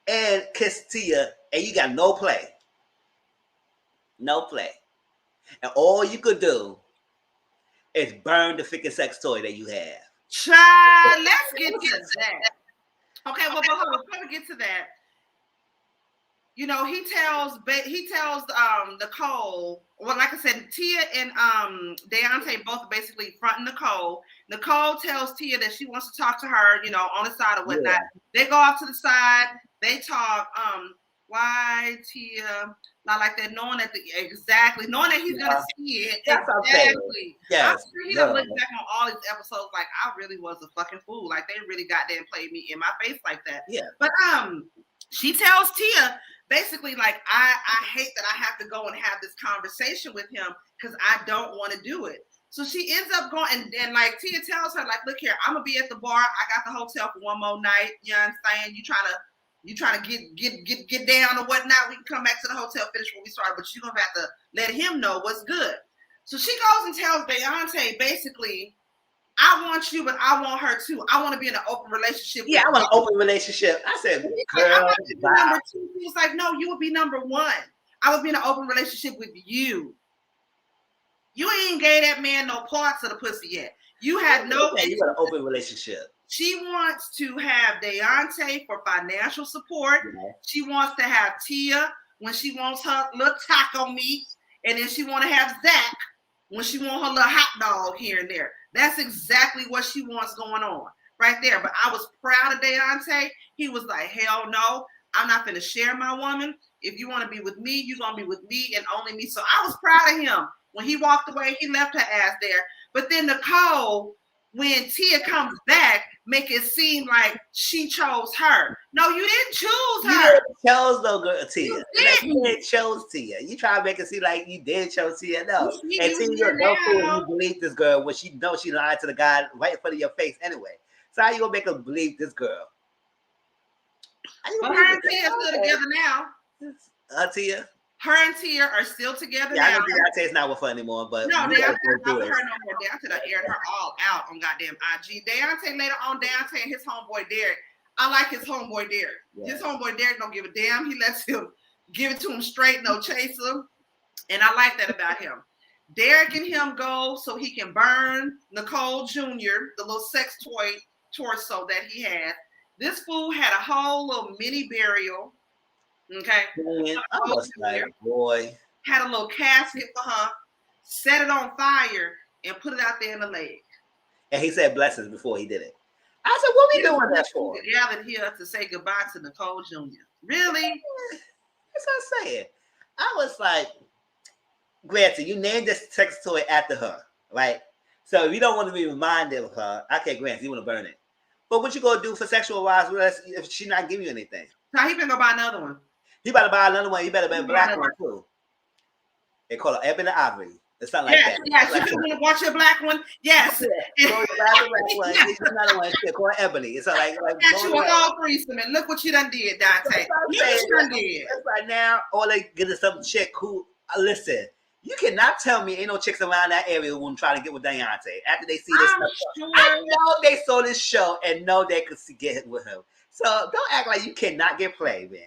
S2: and kissed Tia, and you got no play. No play. And all you could do is burn the freaking sex toy that you have.
S1: Child, let's get to that. Okay, well, but before we get to that, you know, he tells Nicole, well, like I said, Tia and Deonte both basically fronting Nicole. Nicole tells Tia that she wants to talk to her, you know, on the side or whatnot. Yeah. They go off to the side, they talk, why Tia, not like that, knowing that knowing that he's gonna see it.
S2: That's
S1: exactly.
S2: Yes.
S1: I'm sure he done look back on all these episodes like I really was a fucking fool. Like they really goddamn played me in my face like that.
S2: Yeah.
S1: But she tells Tia basically like I hate that I have to go and have this conversation with him because I don't want to do it. So she ends up going and like Tia tells her, like, look here, I'm gonna be at the bar. I got the hotel for one more night. You know what I'm saying? You trying to get down or whatnot. We can come back to the hotel, finish what we started, but you're gonna have to let him know what's good. So she goes and tells Deonte basically, I want you, but I want her too. I want to be in an open relationship.
S2: Yeah, I want an open relationship. I said, girl,
S1: number two. He was like, no, you would be number one. I would be in an open relationship with you. You ain't gave that man no parts of the pussy yet. You had no.
S2: You got an open relationship.
S1: She wants to have Deonte for financial support. Yeah. She wants to have Tia when she wants her little taco meat. And then she want to have Zach when she want her little hot dog here and there. That's exactly what she wants going on right there. But I was proud of Deonte. He was like, hell no, I'm not going to share my woman. If you want to be with me, you're going to be with me and only me. So I was proud of him. When he walked away, he left her ass there. But then Nicole, when Tia comes back, make it seem like she chose her. No, you didn't choose her.
S2: You chose no girl, Tia. You didn't chose Tia. You try to make it seem like you did chose Tia. No. And Tia, you're no fool. You believe this girl when she knows she lied to the guy right in front of your face anyway. So how you gonna make her believe this girl?
S1: But her and Tia are still together now.
S2: Tia?
S1: Her and Tia are still together now.
S2: I know Deonte's not with her anymore, but
S1: no, Deonte's not with her no more. Deonte done aired her all out on goddamn IG. Deonte later on, Deonte and his homeboy Derek. I like his homeboy Derek. Yeah. His homeboy Derek don't give a damn. He lets him give it to him straight, no chaser. And I like that about him. Derek and him go so he can burn Nicole Jr., the little sex toy torso that he had. This fool had a whole little mini burial. Okay.
S2: Man, I was like, boy.
S1: Had a little casket for her, set it on fire, and put it out there in the lake.
S2: And he said blessings before he did it. I said, what we doing that for?
S1: We gathered here to say goodbye to Nicole Jr. Really?
S2: That's what I'm saying. I was like, granted, you named this sex toy after her, right? So if you don't want to be reminded of her, okay, granted, you want to burn it. But what you gonna do for sexual wise if she not giving you anything?
S1: Now he been gonna buy another one.
S2: You better buy another one. You better buy a black one too. They call it Ebony Ivory. It's something like that.
S1: Yes, you want to watch your black one? Yes.
S2: Go buy the black one. Another one. It's called Ebony. It's like
S1: got you a whole threesome, and look what you done did, Deonte.
S2: It's like now all they get is some chick who listen. You cannot tell me ain't no chicks around that area who try to get with Deonte after they see this stuff. Sure. I know they saw this show and know they could get with him. So don't act like you cannot get played, man.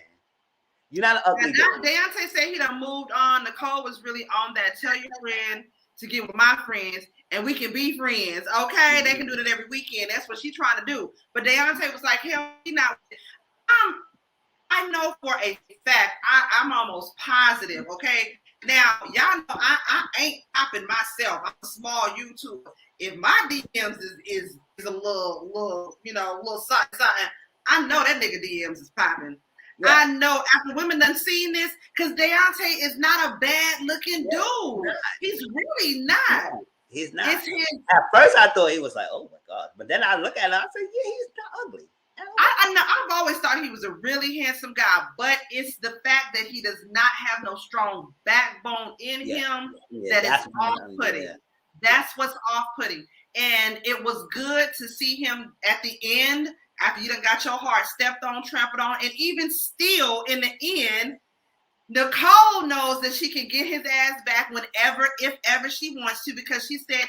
S2: You're not an ugly girl.
S1: Deonte said he done moved on. Nicole was really on that. Tell your friend to get with my friends, and we can be friends. Okay, mm-hmm. They can do that every weekend. That's what she's trying to do. But Deonte was like, hell, he not. I know for a fact. I'm almost positive. Okay, now y'all know I ain't popping myself. I'm a small YouTuber. If my DMs is a little something, I know that nigga DMs is popping. Yeah. I know after women done seen this, because Deonte is not a bad looking dude. He's really not.
S2: He's not. At first I thought he was like, oh my God. But then I look at him, I said, yeah, he's not ugly.
S1: I know I've always thought he was a really handsome guy, but it's the fact that he does not have no strong backbone in him that is off-putting. Yeah. That's what's off-putting. And it was good to see him at the end. After you done got your heart stepped on, trampled on, and even still in the end, Nicole knows that she can get his ass back whenever, if ever she wants to, because she said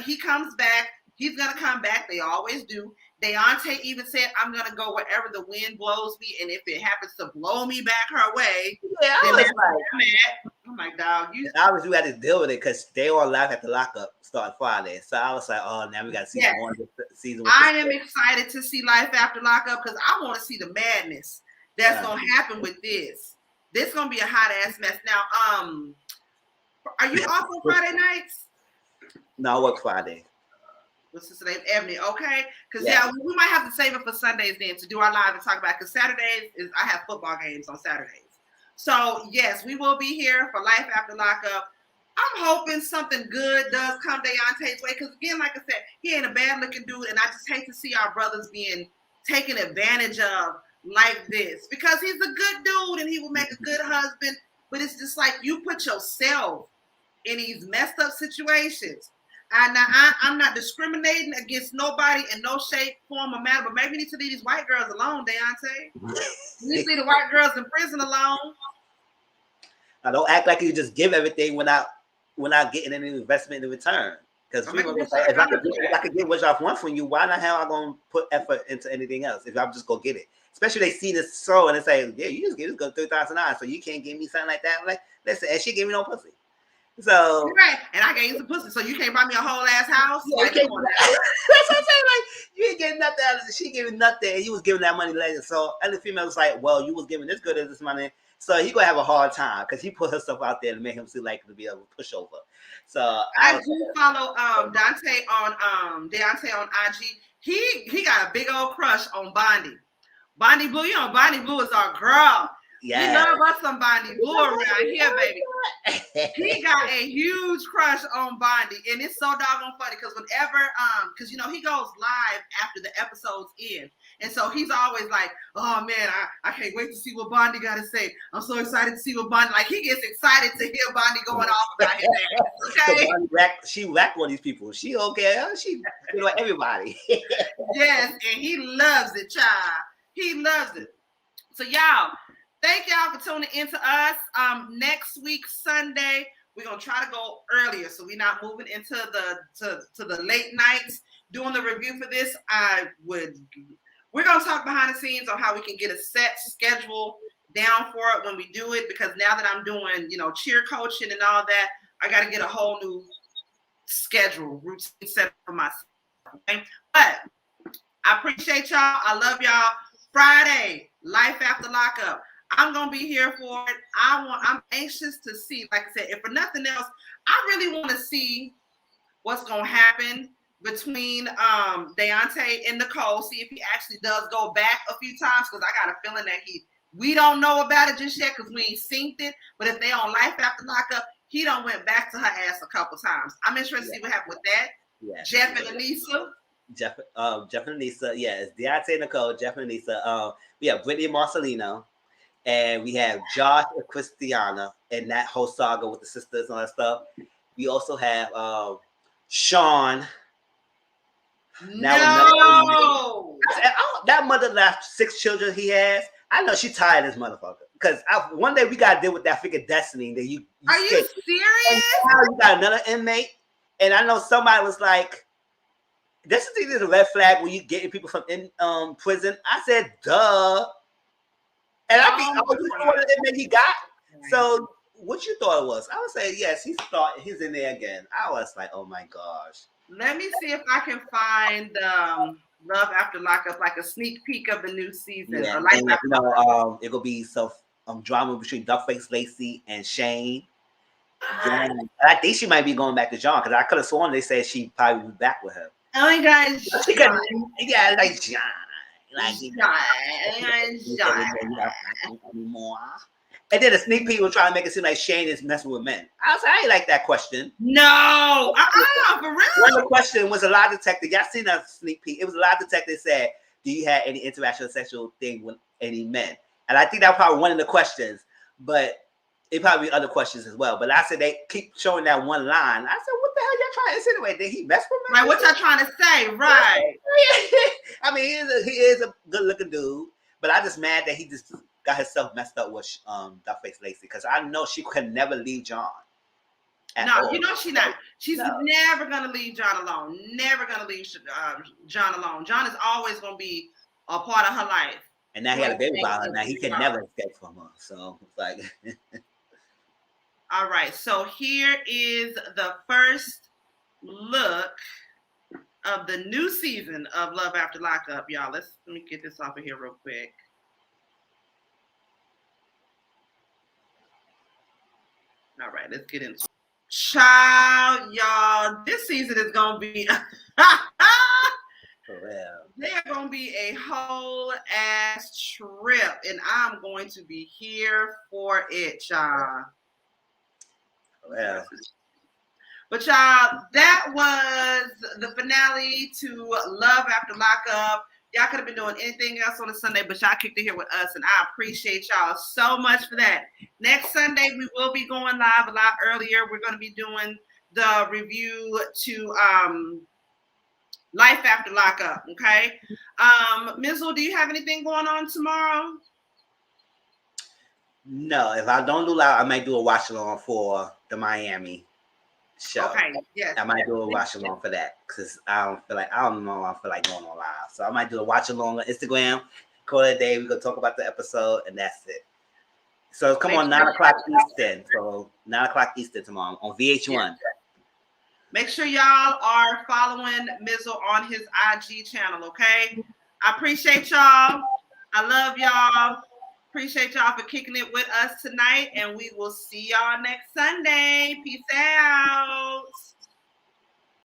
S1: he comes back, He's gonna come back. They always do. Deonte even said, "I'm gonna go wherever the wind blows me, and if it happens to blow me back her way,
S2: Yeah, I
S1: then
S2: was
S1: that's
S2: like,
S1: where I'm at." I'm like, dog, you.
S2: obviously we had to deal with it because they all live at the lockup starting Friday. So I was like, oh, now we got to see more of the season. With
S1: I am excited to see Life After Lockup because I want to see the madness that's gonna happen with this. This gonna be a hot ass mess. Now, are you off on Friday nights?
S2: No, I work Friday.
S1: What's his name? Ebony. Okay, because we might have to save it for Sundays then to do our live and talk about. Because Saturdays is I have football games on Saturdays. So yes, we will be here for Life After Lockup. I'm hoping something good does come Deonte's way. Because again, like I said, he ain't a bad looking dude, and I just hate to see our brothers being taken advantage of like this. Because he's a good dude and he will make a good husband. But it's just like you put yourself in these messed up situations. And I'm not discriminating against nobody in no shape, form, or manner, but maybe we need to leave these white girls alone, Deonte. We need to leave the white girls in prison alone.
S2: Now, don't act like you just give everything without getting any investment in return. Because people will say, if I could get what y'all want from you, why the hell am I going to put effort into anything else if I'm just going to get it? Especially they see this show and they say, yeah, you just give this girl $3,000, so you can't give me something like that. I'm like, listen, and she gave me no pussy. So
S1: right, and I gave you some pussy, so you can't buy me a whole ass house.
S2: Yeah,
S1: like,
S2: that's what I'm saying. Like you ain't getting nothing out of it. She giving nothing, and you was giving that money later. So and the female was like, "Well, you was giving this good as this money, so he gonna have a hard time because he put herself out there to make him seem like to be able to push over." So
S1: I do follow Deonte on IG. He got a big old crush on Brandy. Brandy Blue, Brandy Blue is our girl. Yeah. We love us some Brandy Blue around here, baby. He got a huge crush on Brandy, and it's so doggone funny because whenever, because he goes live after the episodes end, and so he's always like, "Oh man, I can't wait to see what Brandy got to say. I'm so excited to see what Brandy." Like he gets excited to hear Brandy going off about his ass. Okay,
S2: so she whack on these people. She okay? She everybody.
S1: Yes, and he loves it, child. He loves it. So y'all. Thank y'all for tuning in to us. Next week, Sunday, we're gonna try to go earlier, so we're not moving into the late nights doing the review for this. We're gonna talk behind the scenes on how we can get a set schedule down for it when we do it, because now that I'm doing cheer coaching and all that, I got to get a whole new schedule routine set for myself. Okay? But I appreciate y'all. I love y'all. Friday, Life After Lockup. I'm gonna be here for it. I'm anxious to see, like I said, if for nothing else, I really want to see what's gonna happen between Deonte and Nicole. See if he actually does go back a few times, because I got a feeling that we don't know about it just yet because we ain't synced it. But if they on Life After Lockup, he done went back to her ass a couple times. I'm interested to see what happened with that. Yeah. Jeff and Anissa.
S2: Jeff and Anissa, yeah, it's Deonte and Nicole, Jeff and Anissa. We have Brittany and Marcelino. And we have Josh and Christiana and that whole saga with the sisters and all that stuff. We also have Sean.
S1: No.
S2: That mother left 6 children he has. I know she tired of this motherfucker. Because one day we got to deal with that freaking Destiny. That you
S1: Are you serious?
S2: Now you got another inmate. And I know somebody was like, this is a red flag when you getting people from prison. I said, duh. And I think what that he got. So what you thought it was? I would say yes. He's in there again. I was like, oh my gosh.
S1: Let me see if I can find Love After Lockup, like a sneak peek of the new season.
S2: Yeah,
S1: or
S2: it'll be some drama between Duckface Lacey and Shane. Yeah. I think she might be going back to John, because I could have sworn they said she'd probably be back with her.
S1: Oh my gosh.
S2: Yeah, like John. And then the sneak peek was trying to make it seem like Shane is messing with men. I ain't like that question.
S1: No, for real.
S2: One of the question was a lie detector. Y'all seen that sneak peek? It was a lie detector that said, "Do you have any interaction or sexual thing with any men?" And I think that was probably one of the questions, but it probably be other questions as well. But I said they keep showing that one line. I said, "What the hell y'all trying to insinuate? Did he mess with me?"
S1: Right, what y'all trying to say? Right.
S2: I mean, he is a good looking dude, but I just mad that he just got himself messed up with Duckface Lacey, because I know she could never leave John.
S1: No, you know she's not. She's never gonna leave John alone. Never gonna leave John alone. John is always gonna be a part of her life.
S2: And now he got a baby by her. Now he can never escape from her. So it's like.
S1: All right. So here is the first look of the new season of Love After Lockup, y'all. Let me get this off of here real quick. All right, let's get into it. Child, y'all, this season is gonna be they're gonna be a whole ass trip, and I'm going to be here for it, y'all.
S2: Yeah.
S1: But y'all, that was the finale to Love After Lockup. Y'all could have been doing anything else on a Sunday, but y'all kicked it here with us, and I appreciate y'all so much for that. Next Sunday, we will be going live a lot earlier. We're going to be doing the review to Life After Lockup, okay? Mizzle, do you have anything going on tomorrow?
S2: No, if I don't do live, I might do a watch along for the Miami show.
S1: Okay, yes.
S2: I might do a watch along for that because I don't feel like going on live. So I might do a watch along on Instagram. Call it a day. We're gonna talk about the episode, and that's it. So come on, 9 o'clock Eastern. So 9 o'clock Eastern tomorrow on VH1.
S1: Yeah. Make sure y'all are following Mizzle on his IG channel, okay? I appreciate y'all. I love y'all. Appreciate y'all for kicking it with us tonight, and we will see y'all next Sunday. Peace out.